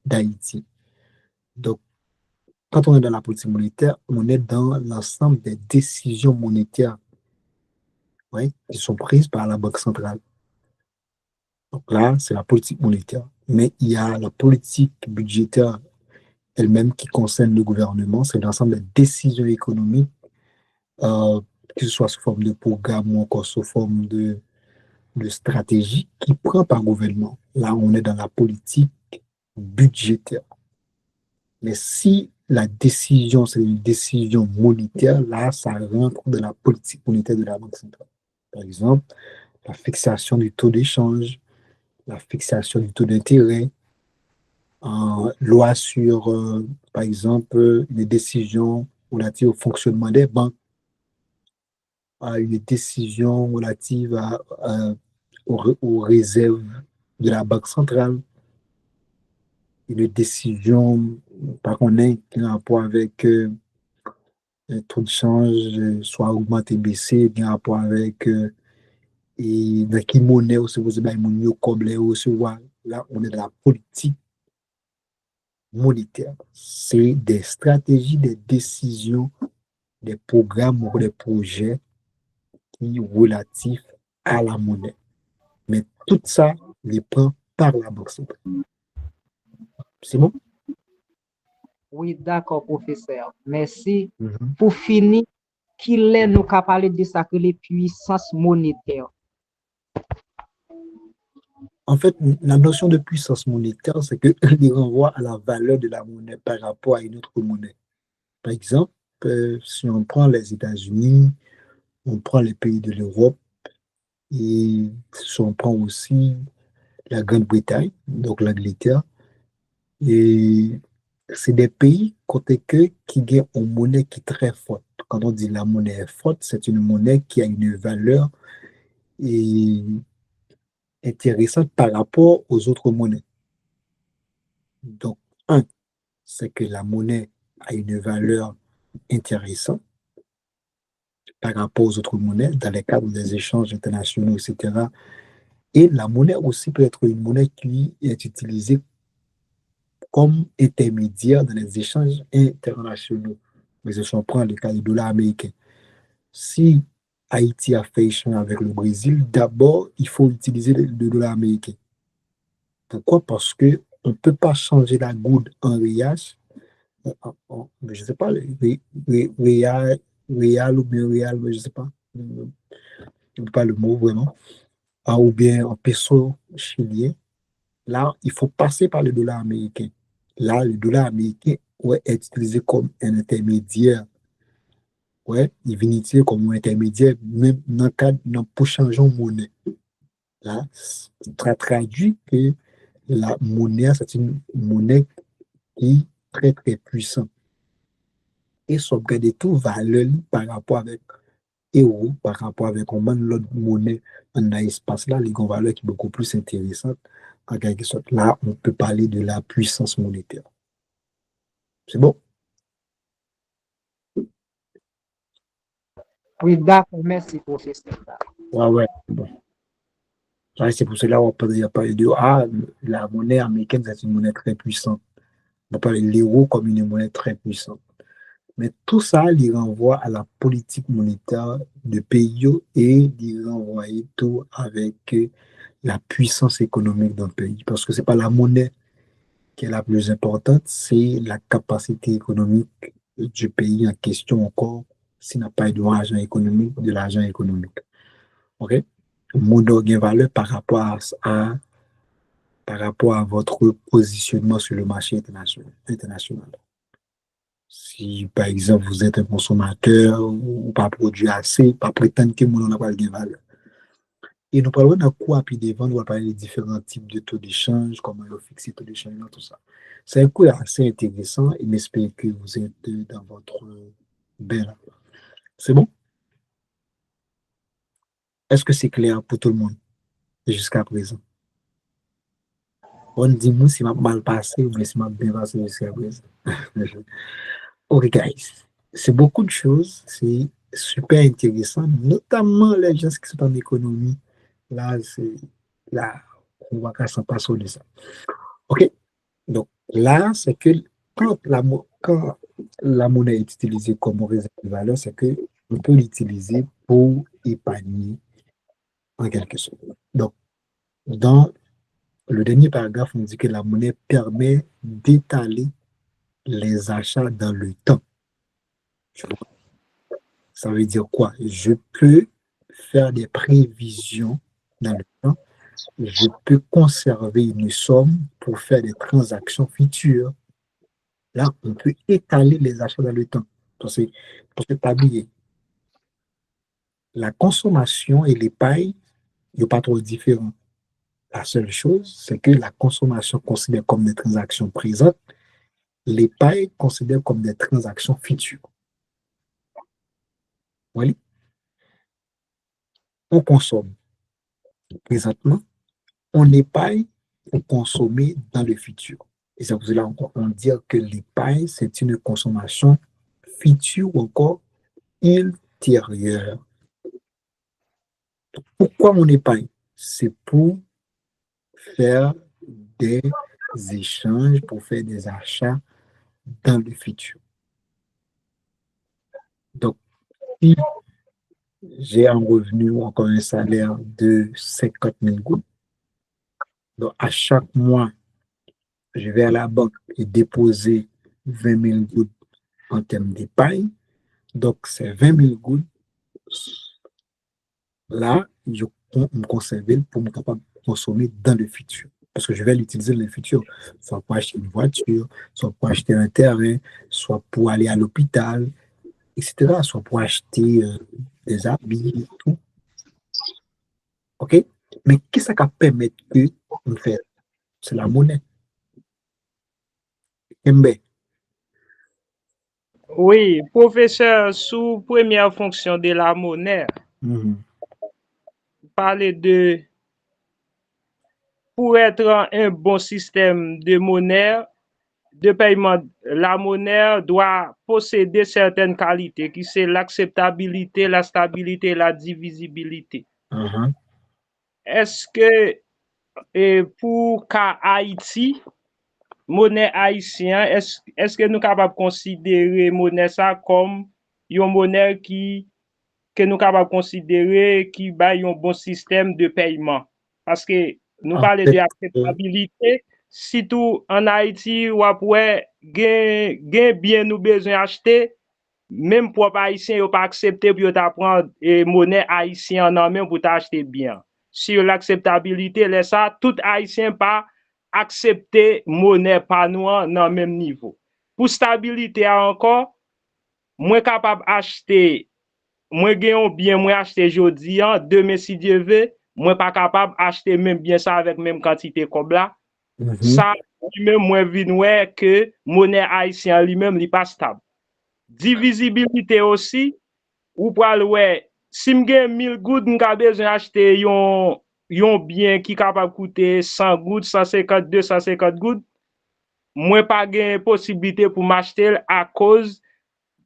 d'Haïti. Donc, quand on est dans la politique monétaire, on est dans l'ensemble des décisions monétaires, ouais, qui sont prises par la Banque centrale. Donc là, c'est la politique monétaire. Mais il y a la politique budgétaire elle-même qui concerne le gouvernement. C'est l'ensemble des décisions économiques, que ce soit sous forme de programme ou encore sous forme de stratégie qui prend par gouvernement. Là, on est dans la politique budgétaire. Mais si la décision, c'est une décision monétaire, là, ça rentre dans la politique monétaire de la Banque centrale. Par exemple, la fixation du taux d'échange, la fixation du taux d'intérêt, loi sur, par exemple, les décisions relatives au fonctionnement des banques, à une décision relative aux réserves de la Banque centrale, une décision, par contre, qui a un rapport avec le taux de change, soit augmenté, baissé, qui a un rapport avec et dans quelle monnaie aussi vous avez comme les recevoir. Là, on est dans la politique monétaire. C'est des stratégies, des décisions, des programmes ou des projets qui sont relatifs à la monnaie. Mais tout ça, les prend par la Banque centrale. C'est bon? Oui, d'accord, professeur. Merci. Mhm. Pour finir, qu'il est nous qu'à parler de ça que les puissances monétaires. En fait, la notion de puissance monétaire, c'est qu'elle renvoie à la valeur de la monnaie par rapport à une autre monnaie. Par exemple, si on prend les États-Unis, on prend les pays de l'Europe et si on prend aussi la Grande-Bretagne, donc l'Angleterre, et c'est des pays côté que qui ont une monnaie qui est très forte. Quand on dit la monnaie est forte, c'est une monnaie qui a une valeur et intéressante par rapport aux autres monnaies. Donc, un, c'est que la monnaie a une valeur intéressante par rapport aux autres monnaies dans le cadre des échanges internationaux, etc. Et la monnaie aussi peut être une monnaie qui est utilisée comme intermédiaire dans les échanges internationaux. Mais si on prend le cas du dollar américain, si Haïti a fait échange avec le Brésil, d'abord, il faut utiliser le dollar américain. Pourquoi? Parce qu'on ne peut pas changer la goutte en riage, je ne sais pas, réal, réal ou bien réal, mais je ne sais pas. Je ne sais pas le mot vraiment. Ou bien en peso chilien. Là, il faut passer par le dollar américain. Là, le dollar américain ouais, est utilisé comme un intermédiaire. Ouais, il vient utiliser comme un intermédiaire, même dans le cadre pour changer en monnaie. Là, ça traduit que la monnaie, c'est une monnaie qui est très, très puissante. Et sauvegarder tout valeur par rapport avec euro, par rapport avec l'autre monnaie dans l'espace là, les valeurs qui sont beaucoup plus intéressantes. En quelque sorte, là, on peut parler de la puissance monétaire. C'est bon? Oui, d'accord, merci, professeur. Ouais, ouais. Bon. C'est pour cela qu'on peut parler de la monnaie américaine, c'est une monnaie très puissante. On peut parler de l'euro comme une monnaie très puissante. Mais tout ça, il renvoie à la politique monétaire de pays et il renvoie tout avec la puissance économique d'un pays. Parce que ce n'est pas la monnaie qui est la plus importante, c'est la capacité économique du pays en question encore, s'il n'a pas de l'argent économique, de l'argent économique. OK? Le mot gain valeur par rapport à votre positionnement sur le marché international. Si, par exemple, vous êtes un consommateur ou pas produit assez, pas prétendre que mon n'a pas de valeur. Et nous parlons de quoi, puis des ventes, on va parler des différents types de taux d'échange, comment on fixe les taux d'échange, tout ça. C'est un cours assez intéressant et j'espère que vous êtes dans votre bain. C'est bon? Est-ce que c'est clair pour tout le monde jusqu'à présent? On dit moi si m'a mal passé ou si m'a bien passé jusqu'à présent. Ok, guys. C'est beaucoup de choses. C'est super intéressant, notamment les gens qui sont en économie. Là, là, on va pas s'en passer de ça. Ok. Donc, là, c'est que quand la monnaie est utilisée comme réserve de valeur, c'est qu'on peut l'utiliser pour épargner en quelque sorte. Donc, dans le dernier paragraphe, on dit que la monnaie permet d'étaler les achats dans le temps. Ça veut dire quoi? Je peux faire des prévisions dans le temps. Je peux conserver une somme pour faire des transactions futures. Là, on peut étaler les achats dans le temps. Parce que pas oublier, la consommation et l'épargne, il n'y a pas trop différent. La seule chose, c'est que la consommation considère comme des transactions présentes, l'épargne considère comme des transactions futures. Voilà. On consomme présentement, on épargne pour consommer dans le futur. Et c'est pour cela on dit que l'épargne, c'est une consommation future ou encore ultérieure. Pourquoi on épargne? C'est pour faire des échanges, pour faire des achats dans le futur. Donc, si j'ai un revenu ou encore un salaire de 50 000 gouttes, donc à chaque mois, je vais à la banque et déposer 20 000 gouttes en termes d'épargne. Donc, ces 20 000 gouttes, là, je me conserver pour me capable de consommer dans le futur. Parce que je vais l'utiliser dans le futur, soit pour acheter une voiture, soit pour acheter un terrain, soit pour aller à l'hôpital, etc. Soit pour acheter des habits, tout. OK? Mais qu'est-ce que ça permet de faire? C'est la monnaie. Mbe. Oui, professeur, sous première fonction de la monnaie, parler de pour être un bon système de monnaie, de paiement, la monnaie doit posséder certaines qualités, qui c'est l'acceptabilité, la stabilité et la divisibilité. Est-ce que pour cas Haïti, monnaie haïtienne, est-ce que nous sommes capables de considérer monnaie ça comme une monnaie que nous sommes capables de considérer qui a un bon système de paiement? Parce que nous parlons de acceptabilité, surtout en Haïti, où après, bien nous besoin d'acheter, même pour les Haïtiens, ils n'ont pas accepté pour prendre monnaie haïtienne en main pour acheter bien. Sur l'acceptabilité, ça, tout Haïtien pas accepter monnaie pas nous dans le même niveau. Pour stabilité encore, moi capable acheter, moi gagne bien, moi acheter jodi, demain si Dieu veut, moi pas capable acheter même bien ça avec même quantité comme là. Ça, lui-même, moi vinn que monnaie haïtienne lui-même n'est pas stable. Divisibilité aussi, ou pral ouais, si m'gen 1000 gouttes, m'ka besoin acheter yon bien qui capable coûter 100 gouttes, 150, 250 gouttes, moi pas gen possibilité pour m'acheter à cause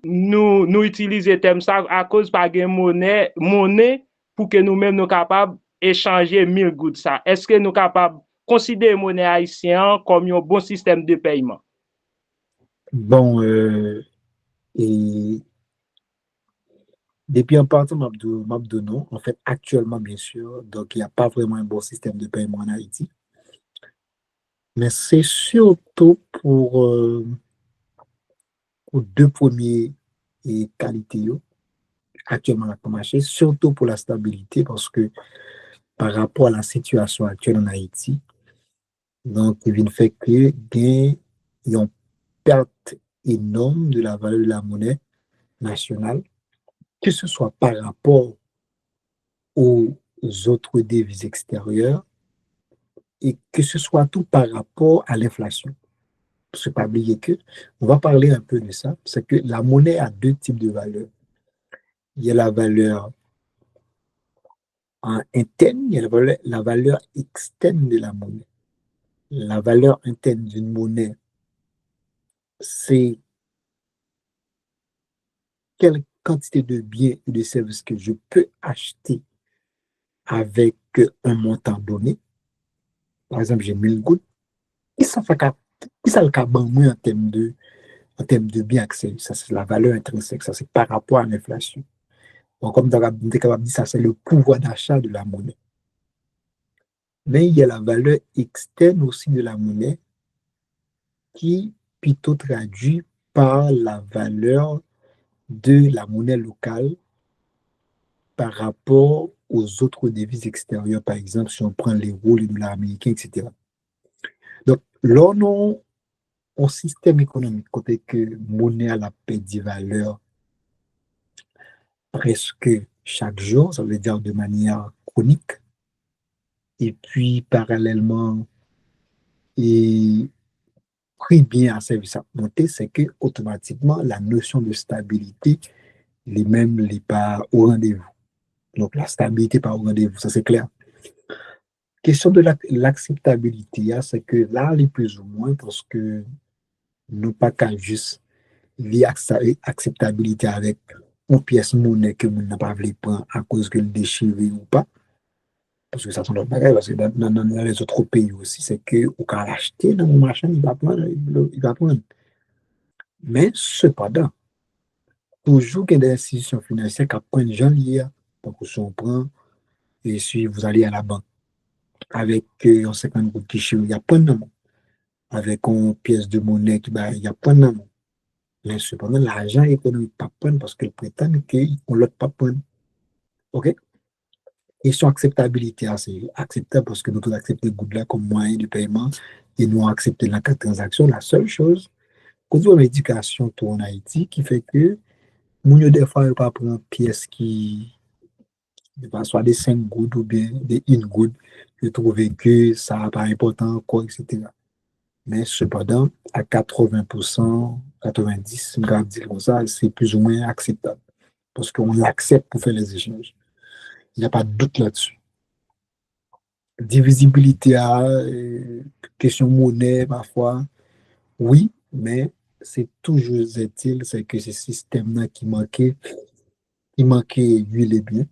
nous utiliser thème ça à cause pas gen monnaie pour que nous-mêmes nous capable échanger 1000 gouttes ça. Est-ce que nous capable considérer monnaie haïtienne comme un bon système de paiement? Bon, et depuis un parti, Mabdou, non. En fait, actuellement, bien sûr, donc il n'y a pas vraiment un bon système de paiement en Haïti. Mais c'est surtout pour deux premiers qualités actuellement dans le marché, surtout pour la stabilité, parce que par rapport à la situation actuelle en Haïti, donc il vient fait que il y a une perte énorme de la valeur de la monnaie nationale, que ce soit par rapport aux autres devises extérieures et que ce soit tout par rapport à l'inflation. Parce que pas oublier que, on va parler un peu de ça, c'est que la monnaie a deux types de valeurs. Il y a la valeur interne, il y a la valeur externe de la monnaie. La valeur interne d'une monnaie, c'est quelle quantité de biens et de services que je peux acheter avec un montant donné. Par exemple, j'ai 1000 gouttes. Et ça fait le cas en termes de biens accès. Ça, c'est la valeur intrinsèque. Ça, c'est par rapport à l'inflation. Donc, comme tu es capable de dire, ça, c'est le pouvoir d'achat de la monnaie. Mais il y a la valeur externe aussi de la monnaie qui plutôt traduit par la valeur de la monnaie locale par rapport aux autres devises extérieures, par exemple, si on prend l'euro, le dollar américain, etc. Donc, là, on a un système économique côté que monnaie a la perdu valeur presque chaque jour, ça veut dire de manière chronique. et puis parallèlement, et prix bien à service à monter, c'est que automatiquement, la notion de stabilité, les mêmes, les pas au rendez-vous. Donc, la stabilité pas au rendez-vous, ça c'est clair. Question de l'acceptabilité, hein, c'est que là, les plus ou moins, parce que nous pas qu'à juste lier acceptabilité avec une pièce monnaie que nous n'a pas voulu prendre à cause que le déchiré ou pas. Parce que ça, c'est notre bagage, parce que dans les autres pays aussi, c'est que au cas l'acheter dans mon machin, il va prendre, il va prendre. Mais cependant, toujours qu'il y a des institutions financières qui prennent gens liés. Donc, si on prend, et si vous allez à la banque avec un 50 gouttes de déchiré, il n'y a pas de nom. Avec une pièce de monnaie, il n'y a pas de nom. Mais cependant, l'argent économique pas prendre parce qu'ils prétendent qu'on ne l'a pas prendre. OK? Question acceptabilité, hein, c'est acceptable parce que nous tous acceptons le goût là comme moyen de paiement et nous acceptons la carte de transaction. La seule chose, quand on a l'éducation tout en Haïti, qui fait que nous, des fois, ne pas prendre une pièce qui soit des 5 gouttes ou bien des 1 goutte, je trouve que ça n'a pas important encore, etc. Mais cependant, à 80%, 90%, on va dire comme ça, c'est plus ou moins acceptable. Parce qu'on l'accepte pour faire les échanges. Il n'y a pas de doute là-dessus. Divisibilité question monnaie parfois, oui, mais c'est toujours est-il, c'est que ce système-là qui manquait huile et bien,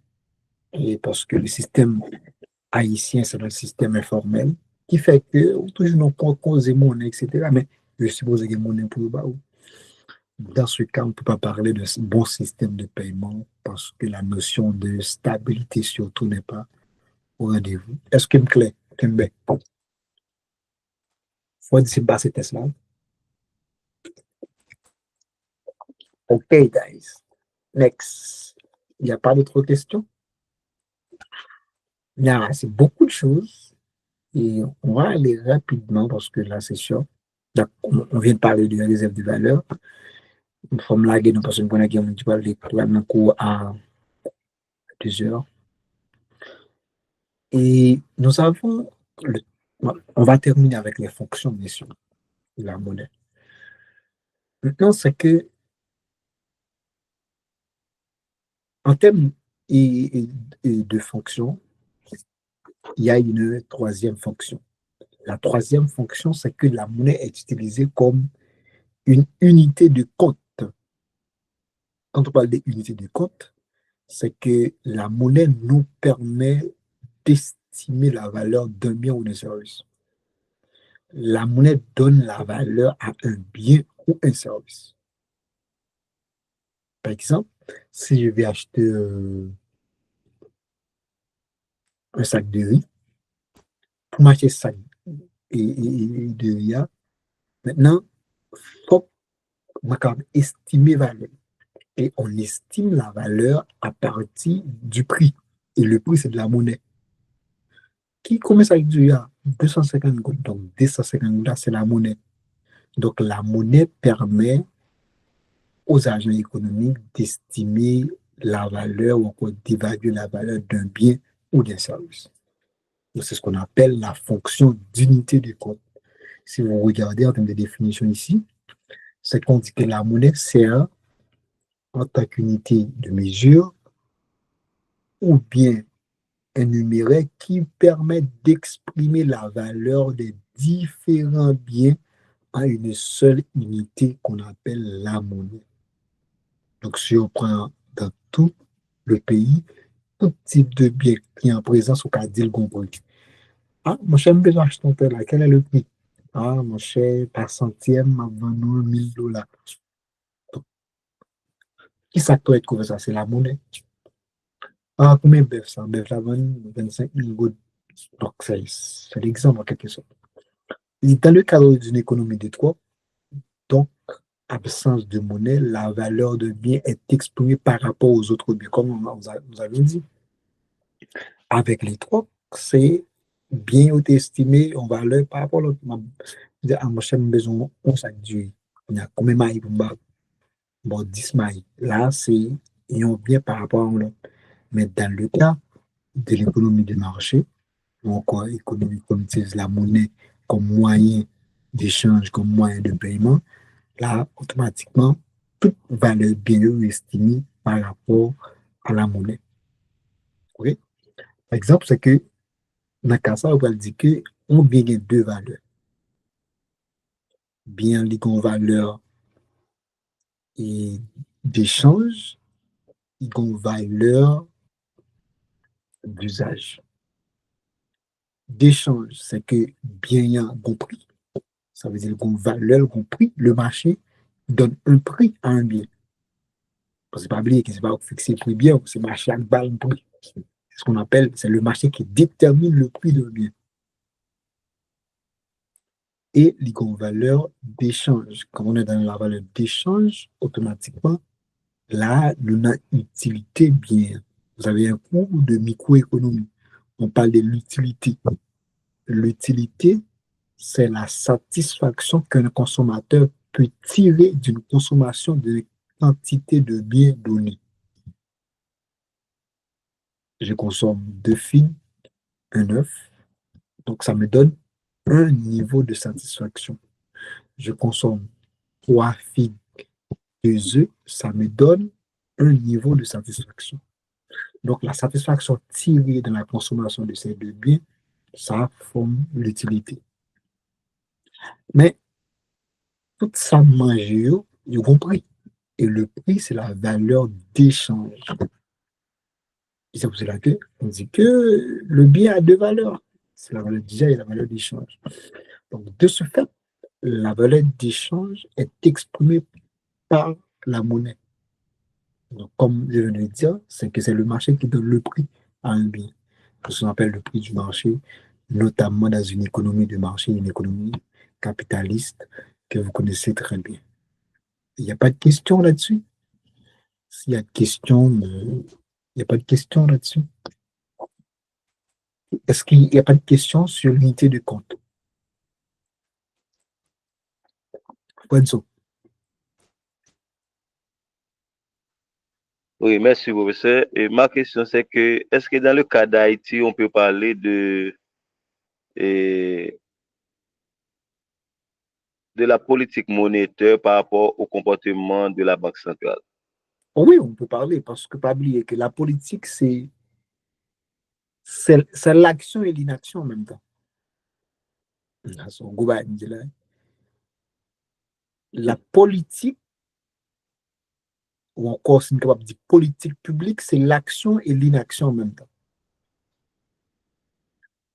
et parce que le système haïtien, c'est le système informel, qui fait que toujours nous cause monnaie, etc. Mais je suppose qu'il y a monnaie pour le bas. Dans ce cas, on ne peut pas parler de bon système de paiement parce que la notion de stabilité surtout n'est pas au rendez-vous. Est-ce que me clair? Faut dire c'est ces tests-là. OK, guys. Next. Il n'y a pas d'autres questions? Non, c'est beaucoup de choses. Et on va aller rapidement parce que là, c'est sûr. Donc, on vient de parler de la réserve de valeur. Une forme là, nous passons pour la guerre municipale à 2 heures. Et nous avons, on va terminer avec les fonctions, bien sûr, de la monnaie. Maintenant, c'est que, en termes de fonctions, il y a une troisième fonction. La troisième fonction, c'est que la monnaie est utilisée comme une unité de compte. Quand on parle d'unité de compte, c'est que la monnaie nous permet d'estimer la valeur d'un bien ou d'un service. La monnaie donne la valeur à un bien ou un service. Par exemple, si je vais acheter un sac de riz, pour m'acheter ce sac de riz, maintenant, il faut estimer la valeur. Et on estime la valeur à partir du prix. Et le prix, c'est de la monnaie. Combien ça du riz? 250 gouttes. Donc, 250 gouttes, c'est la monnaie. Donc, la monnaie permet aux agents économiques d'estimer la valeur ou encore d'évaluer la valeur d'un bien ou d'un service. C'est ce qu'on appelle la fonction d'unité de compte. Si vous regardez en termes de définition ici, c'est qu'on dit que la monnaie sert en tant qu'unité de mesure ou bien un numéraire qui permet d'exprimer la valeur des différents biens à une seule unité qu'on appelle la monnaie. Donc, si on prend dans tout le pays, tout type de bien qui est en présence au cas d'île Gombrun. Ah, mon cher, je besoin d'acheter un tel là. Quel est le prix? Ah, mon cher, par centième, ma vendu $1000. Donc, qui ça peut être couvert ça? C'est la monnaie. Ah, combien bœuf ça? Bœuf là, 25 000 gouttes. Donc, c'est l'exemple en quelque sorte. Et dans le cadre d'une économie de trois, donc, absence de monnaie, la valeur de bien est exprimée par rapport aux autres biens, comme vous avez dit. Avec les trois, c'est bien estimé en valeur par rapport à l'autre. À mon cher, besoin on sac du. Il y a combien de mailles pour moi? Bon, 10 mailles. Là, c'est bien par rapport à l'autre. Mais dans le cas de l'économie de marché, ou encore économie qu'on utilise la monnaie comme moyen d'échange, comme moyen de paiement, là, automatiquement, toute valeur bien est estimée par rapport à la monnaie. Ok? Par exemple, c'est que dans le cas ça, on va dire que on bien a deux valeurs. Bien les valeur et d'échange, ils ont valeur d'usage. D'échange, c'est que bien y a un bon prix. Ça veut dire qu'on valeur, qu'on prix. Le marché donne un prix à un bien. Parce que pas oublier que c'est pas fixer le prix bien, c'est le marché qui bat un prix. C'est ce qu'on appelle, c'est le marché qui détermine le prix d'un bien. Et les valeurs d'échange. Quand on est dans la valeur d'échange, automatiquement, là, nous avons utilité bien. Vous avez un cours de microéconomie. On parle de l'utilité. L'utilité, c'est la satisfaction qu'un consommateur peut tirer d'une consommation de quantité de biens donnés. Je consomme 2 figues, un œuf, donc ça me donne un niveau de satisfaction. Je consomme 3 figues, 2 œufs, ça me donne un niveau de satisfaction. Donc la satisfaction tirée de la consommation de ces deux biens, ça forme l'utilité. Mais tout ça manger, il y a un prix. Et le prix, c'est la valeur d'échange. Et c'est pour cela qu'on dit que le bien a deux valeurs. C'est la valeur d'usage et la valeur d'échange. Donc, de ce fait, la valeur d'échange est exprimée par la monnaie. Donc, comme je viens de le dire, c'est que c'est le marché qui donne le prix à un bien. C'est ce qu'on appelle le prix du marché, notamment dans une économie de marché, une économie capitaliste que vous connaissez très bien. Il n'y a pas de question là-dessus. S'il y a de questions, il n'y a pas de question là-dessus. Est-ce qu'il n'y a pas de question sur l'unité de compte? Wenzo. Oui, merci, professeur. Et ma question, c'est que, est-ce que dans le cas d'Haïti, on peut parler et, de la politique monétaire par rapport au comportement de la Banque centrale? Oui, on peut parler parce que pas oublier que la politique, c'est l'action et l'inaction en même temps. La politique, ou encore, c'est capable de dire politique publique, c'est l'action et l'inaction en même temps.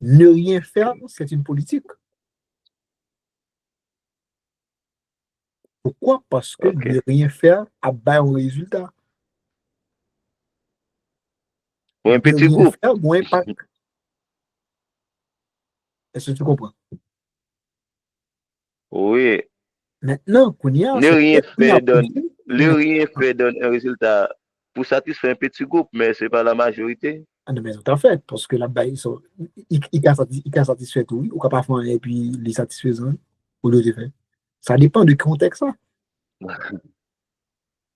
Ne rien faire, c'est une politique. Pourquoi? Parce que Ok. ne rien faire abat un résultat. Ou un Ne petit rien groupe. faire, moins impact. Est-ce que tu comprends? Oui. Maintenant, qu'on y a, Ne c'est rien faire que donne, le rien faire donne un résultat pour satisfaire un petit groupe, mais c'est pas la majorité. ah non, mais tout à fait, parce que là-bas, il can satisfait tout, oui, ou capable faire et puis les satisfaisants, ou l'autre fait. Ça dépend du contexte, ça.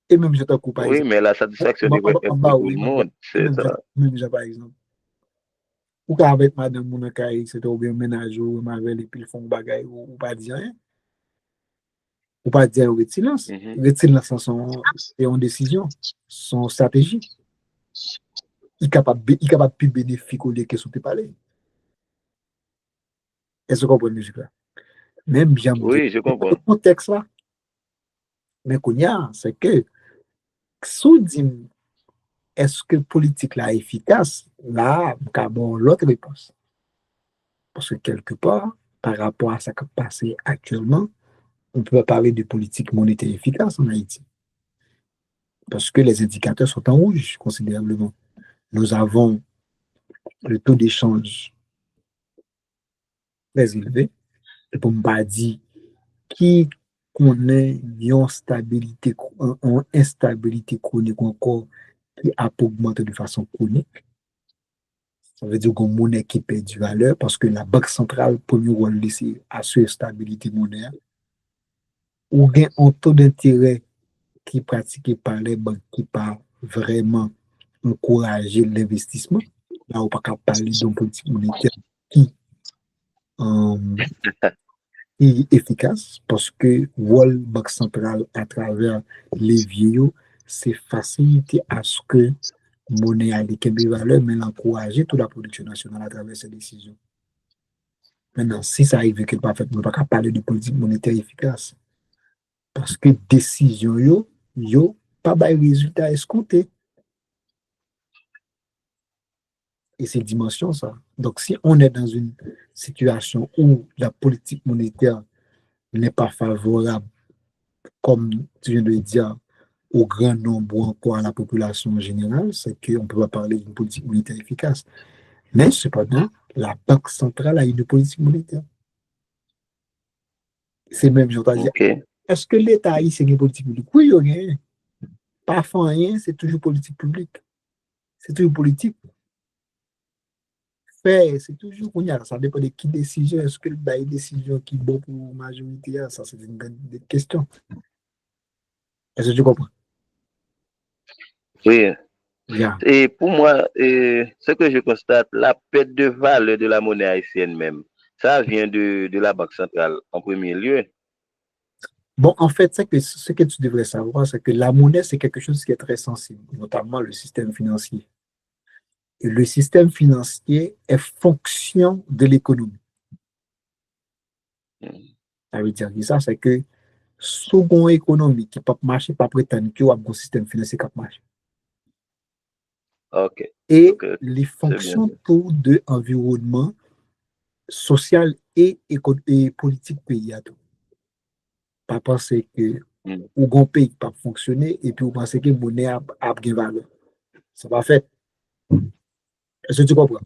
Et même, je te coupe, par Oui, exemple. mais la satisfaction devrait être En pour bas, tout le oui, monde, et c'est ça. même, par exemple. Ou quand avec madame Mounakay, c'était ou bien ménage, ou mavel, et puis ils font bagay, ou pas dire rien. Ou pas dire ou silence. Silence, c'est une décision, son stratégie. Il est capable plus bénéfique au lieu que ce que tu parles. Est-ce que vous comprenez, musique là? Même bien, Oui, je le comprends. contexte là, mais qu'on y a, c'est que, sous dit, est-ce que politique là est efficace? Là, bon, l'autre réponse. Parce que quelque part, par rapport à ce qui est passé actuellement, on peut parler de politique monétaire efficace en Haïti. Parce que les indicateurs sont en rouge considérablement. Nous avons le taux d'échange très élevé. Et pour ne pas dire qui connaît une instabilité chronique encore qui a augmenté de façon chronique. Ça veut dire qu'une monnaie qui perd du valeur parce que la Banque centrale, premier rôle, c'est assurer la stabilité monétaire. Ou bien un taux d'intérêt qui est pratiqué par les banques qui pas vraiment encourager l'investissement. Là, on ne peut pas parler d'une politique monétaire qui est efficace parce que la Banque centrale, à travers les vieux, c'est faciliter à ce que monnaie a des valeurs, mais l'encourager toute la production nationale à travers ces décisions. Maintenant, si ça arrive qu'elle pas fait, on ne peut pas parler de politique monétaire efficace. Parce que décision yo pas de résultat escompté. Et c'est dimension ça. Donc, si on est dans une situation où la politique monétaire n'est pas favorable, comme tu viens de le dire, au grand nombre ou encore à la population en général, c'est qu'on ne peut pas parler d'une politique monétaire efficace. Mais cependant, la Banque centrale a une politique monétaire. C'est même, j'entends dire, est-ce que l'État haïtien a une politique publique? Oui, il y a rien. Pas faire rien, c'est toujours politique publique. C'est toujours politique. Faire, c'est toujours qu'on y a. Ça dépend de qui décision. Est-ce que le bail décision qui est bon pour la majorité? Ça, c'est une grande question. Est-ce que tu comprends? Oui. Yeah. Et pour moi, ce que je constate, la perte de valeur de la monnaie haïtienne même, ça vient de la Banque centrale en premier lieu. Bon, en fait, ce que tu devrais savoir, c'est que la monnaie, c'est quelque chose qui est très sensible, notamment le système financier. Et le système financier est fonction de l'économie. Ça veut dire que ça, c'est que second économie qui peut marcher, pas prétendre qu'il y a un système financier qui marche. Okay. Et les fonctions pour de environnement social et politique pays à tout. Pas penser que ou gon pays pas fonctionner et puis vous pensez que monnaie a bien valeur. Ça va fait. Est-ce que tu comprends?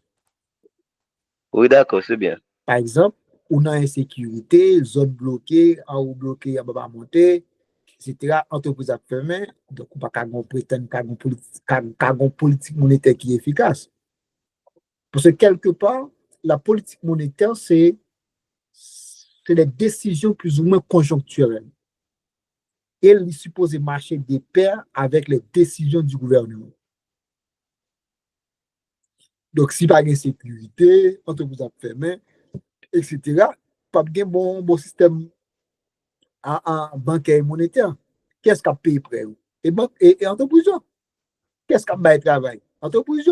Oui, d'accord, c'est bien. Par exemple, on a insécurité, zone bloquée, en haut bloqué, en bas monter, etc. Entreprise a fermé, donc on ne peut pas prétendre qu'à une politique monétaire qui est efficace. Parce que quelque part, la politique monétaire, c'est des décisions plus ou moins conjoncturelles. Elle est supposée marcher de pair avec les décisions du gouvernement. Donc, si pas de sécurité, entreprise a fermé, etc., pas de bon système en bancaire et monétaire. Qu'est-ce qu'a payé prêt? Et entreprise, qu'est-ce qu'a payé travail? Entreprise,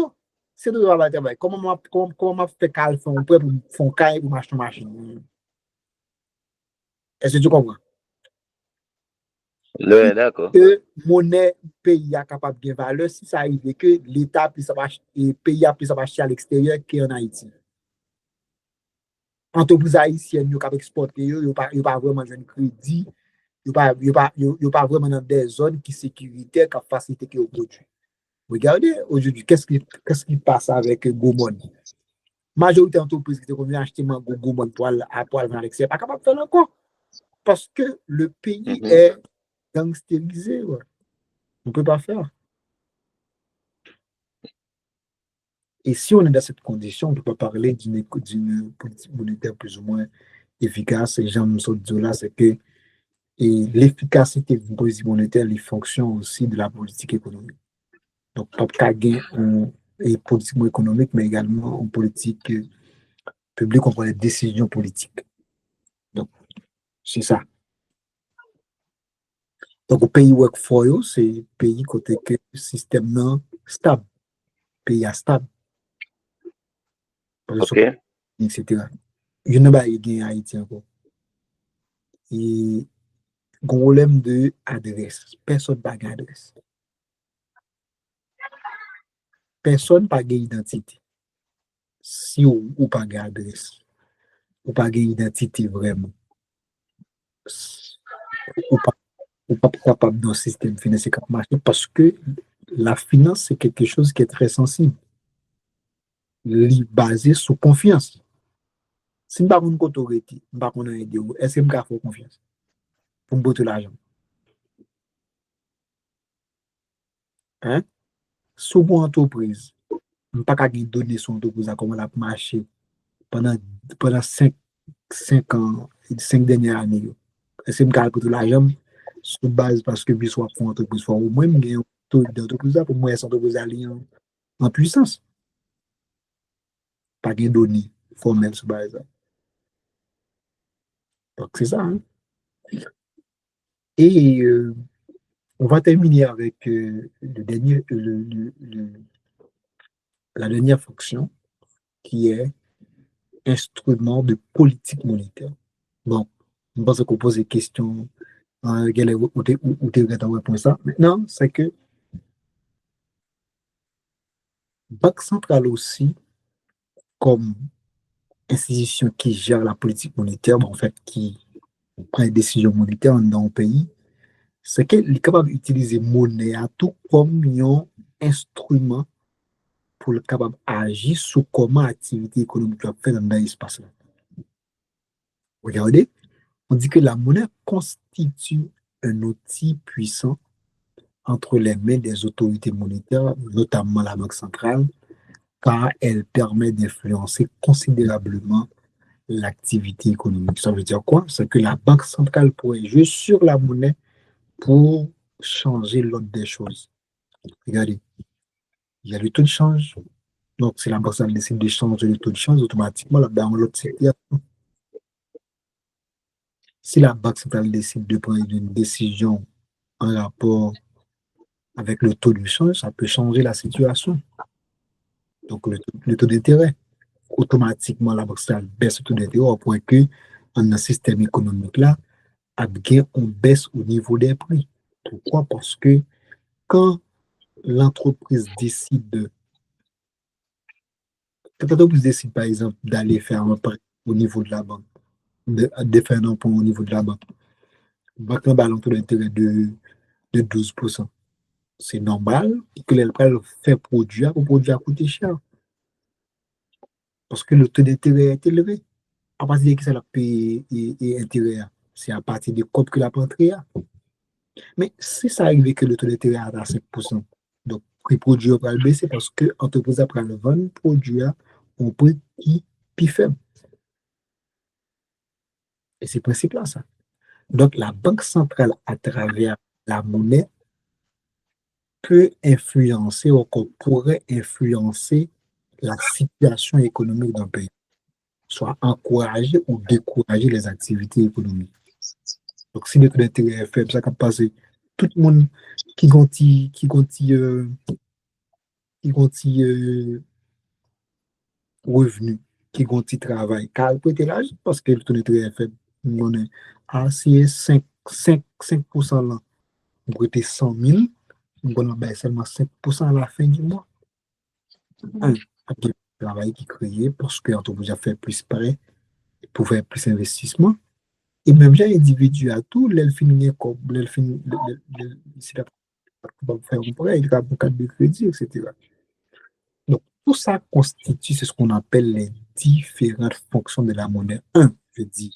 c'est de travail. Comment on fait qu'elle fait un prêt pour faire un cahier pour acheter une machine? Est-ce que tu comprends? Oui, d'accord. Que monnaie pays a capable de valeur si ça arrive que l'État puisse pays puisse acheter à l'extérieur qui est en Haïti. Entreprise haïtienne qui a exporté, il n'y a pas vraiment de crédit, il n'y a pas vraiment dans des zones qui sécuritaires qui facilitent que produit. Regardez aujourd'hui, qu'est-ce qui passe avec Gaumont? Majorité d'entreprises qui ont acheté Gaumont pour aller à l'extérieur, pas capable de faire encore. Parce que le pays est gangstérisé. Ouais. On ne peut pas faire. Et si on est dans cette condition, on ne peut pas parler d'une politique monétaire plus ou moins efficace. Et Jean Moussou-Diola, c'est que l'efficacité d'une politique monétaire est fonction aussi de la politique économique. Donc, pas gagner une politique économique, mais également une politique publique, on prend des décisions politiques. Donc, c'est ça. Donc, au pays work for you, c'est un pays côté que le système non stable. Pays stable. Ok. Etc. Il n'y a pas de Haïti encore. Et problème de adresse. Personne n'a d'adresse. Personne n'a d'identité. Si ou pas d'adresse, ou pas d'identité vraiment, ou pas capable d'un système financier qui marche parce que la finance, c'est quelque chose qui est très sensible. Il est basé sur confiance. Si je ne sais pas une autorité, je ne sais pas une idée, est-ce que je peux faire confiance pour me botter l'argent? Hein? Sous une entreprise, je ne peux pas donner son entreprise à comment elle a marché pendant 5 ans, 5 dernières années. Est-ce que je peux botter l'argent sur base parce que je suis une entreprise? Au moins, je suis une entreprise pour moi, cette entreprise en puissance. Pas de données. formel sur base. Donc, c'est ça. Hein? Et on va terminer avec la dernière fonction qui est instrument de politique monétaire. Bon, je pense qu'on pose des questions où tu répondre ça. Maintenant, c'est que Banque centrale aussi, comme institution qui gère la politique monétaire, en fait, qui prend les décisions monétaires dans le pays, c'est qu'elle est capable d'utiliser monnaie à tout comme un instrument pour le capable d'agir sur comment l'activité économique va faire dans l'espace-là. Regardez, on dit que la monnaie constitue un outil puissant entre les mains des autorités monétaires, notamment la Banque centrale, car elle permet d'influencer considérablement l'activité économique. Ça veut dire quoi? C'est que la Banque centrale pourrait jouer sur la monnaie pour changer l'ordre des choses. Regardez, il y a le taux de change. Donc, si la Banque centrale décide de changer le taux de change, automatiquement, là, dans l'autre secteur, si la Banque centrale décide de prendre une décision en rapport avec le taux de change, ça peut changer la situation. Donc, le taux d'intérêt. Automatiquement, la Banque centrale baisse le taux d'intérêt au point que, dans un système économique là, on baisse au niveau des prix. Pourquoi? Parce que quand l'entreprise décide, quand l'entreprise décide, par exemple, d'aller faire un prêt au niveau de la banque, de faire un emprunt au niveau de la banque, va un ballon taux d'intérêt de 12%. C'est normal que les prêts fait produire, pour produire à coûter cher. Parce que le taux d'intérêt est élevé. À partir de qui ça la paye et intérêt? C'est à partir des comptes que la banque a. Mais si ça arrive que le taux d'intérêt est à 5%, donc le produit va le baisser parce que l'entreprise après le vendre produit au prix qui est plus faible. Et c'est le principe là, ça. Donc la Banque centrale, à travers la monnaie, peut influencer, ou qu'on pourrait influencer la situation économique d'un pays, soit encourager ou décourager les activités économiques. Donc, si le taux d'intérêt est faible, ça peut passer. Tout le monde qui gonti, revenu, qui gonti travail, car peut être l'âge, parce que le taux d'intérêt est faible. On est à 5% là, on peut être 100 000, on a seulement 5% à la fin du mois. Un, avec le travail qui est créé parce que l'entreprise a fait plus prêt pour faire plus d'investissement. Et même les individus à tout, l'elle finit comme, l'elle finit, si la va faire un prêt, il a un cadre de crédit, etc. Donc, tout ça constitue ce qu'on appelle les différentes fonctions de la monnaie. Un, je dis,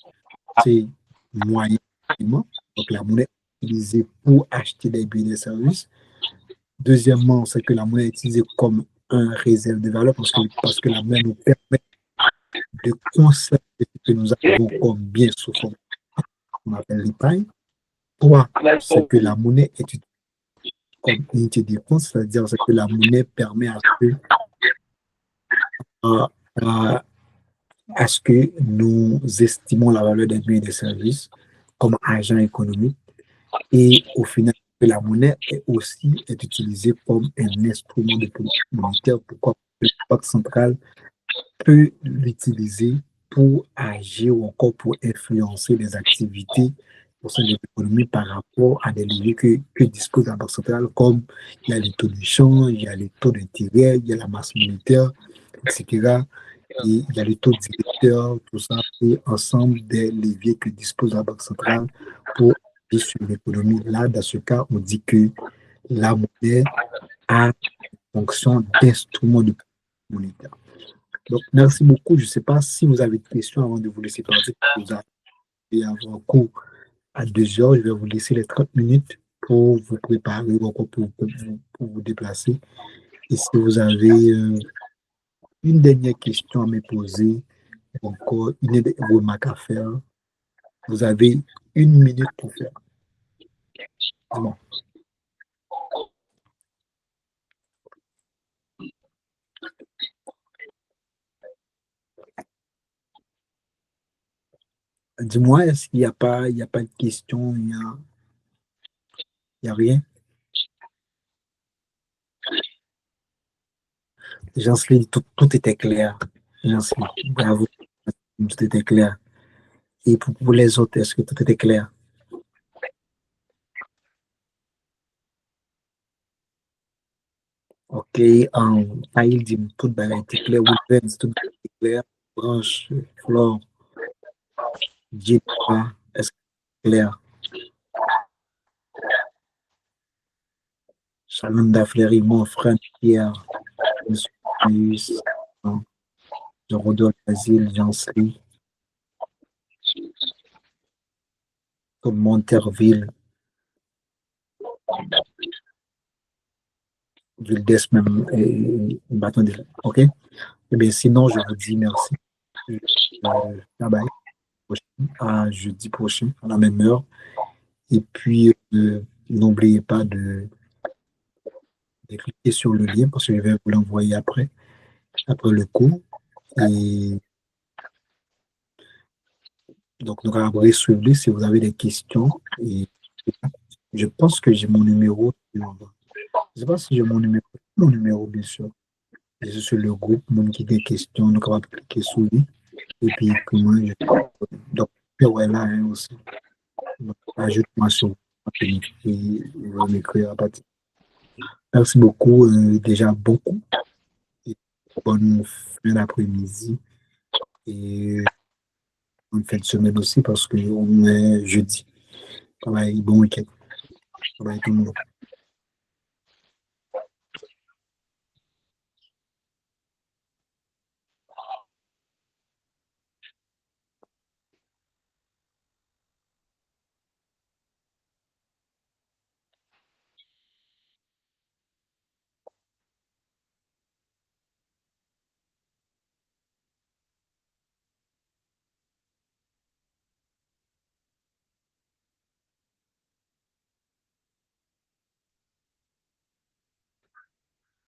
c'est moyen de paiement. Donc, la monnaie est utilisée pour acheter des biens et des services. Deuxièmement, c'est que la monnaie est utilisée comme un réserve de valeur parce que la monnaie nous permet de conserver ce que nous avons comme bien sous forme qu'on appelle l'épargne. Trois, c'est que la monnaie est utilisée comme unité de compte, c'est-à-dire que la monnaie permet à, à, à ce que nous estimons la valeur des biens et des services comme agent économique. Et au final, la monnaie est utilisée comme un instrument de politique monétaire. Pourquoi? La Banque centrale peut l'utiliser pour agir ou encore pour influencer les activités au sein de l'économie par rapport à des leviers que dispose la Banque centrale, comme il y a les taux de change, il y a les taux d'intérêt, il y a la masse monétaire, etc. Et il y a les taux directeurs, tout ça, et ensemble des leviers que dispose la Banque centrale pour agir sur l'économie. Là, dans ce cas, on dit que la monnaie a fonction d'instrument de monétaire. Donc, merci beaucoup. Je ne sais pas si vous avez des questions avant de vous laisser partir. Vous avez un cours à 2 heures. Je vais vous laisser les 30 minutes pour vous préparer ou encore pour vous déplacer. Et si vous avez une dernière question à me poser, ou encore une remarque à faire, vous avez 1 minute pour faire. Bon. Dis-moi, est-ce qu'il n'y a pas, il y a pas de questions, il y a rien? Jansley, tout était clair. Jansley, bravo, tout était clair. Et pour les autres, est-ce que tout était clair? Ok, Kyle dit tout bagage était clair. Wilbens, tout bagage était clair. Branche, Flore, Jennifer, est-ce que c'est clair? Shalonda, Fleury-Mont, Franck, Pierre, Monsieur Marius, Jean-Rodolphe, Basile, Jansley, tout le monde, Terville, Vildes même, et attendez, ok? Eh bien, sinon, je vous dis merci. Bye bye. À jeudi prochain, à la même heure. Et puis, n'oubliez pas de cliquer sur le lien parce que je vais vous l'envoyer après le cours. Et donc, nous allons suivre si vous avez des questions. Et je pense que j'ai mon numéro. Je ne sais pas si j'ai mon numéro, bien sûr. Je suis le groupe, monde qui a des questions, nous allons cliquer sur lui. Et puis, comment je... Donc, ouais, là hein, aussi. Donc, ajoute-moi sur et je vais m'écrire à partir. Merci beaucoup, déjà beaucoup. Et bonne fin d'après-midi. Et bonne fin de semaine aussi parce qu'on est jeudi. Bye bye, bon week-end. Bye bye tout le monde.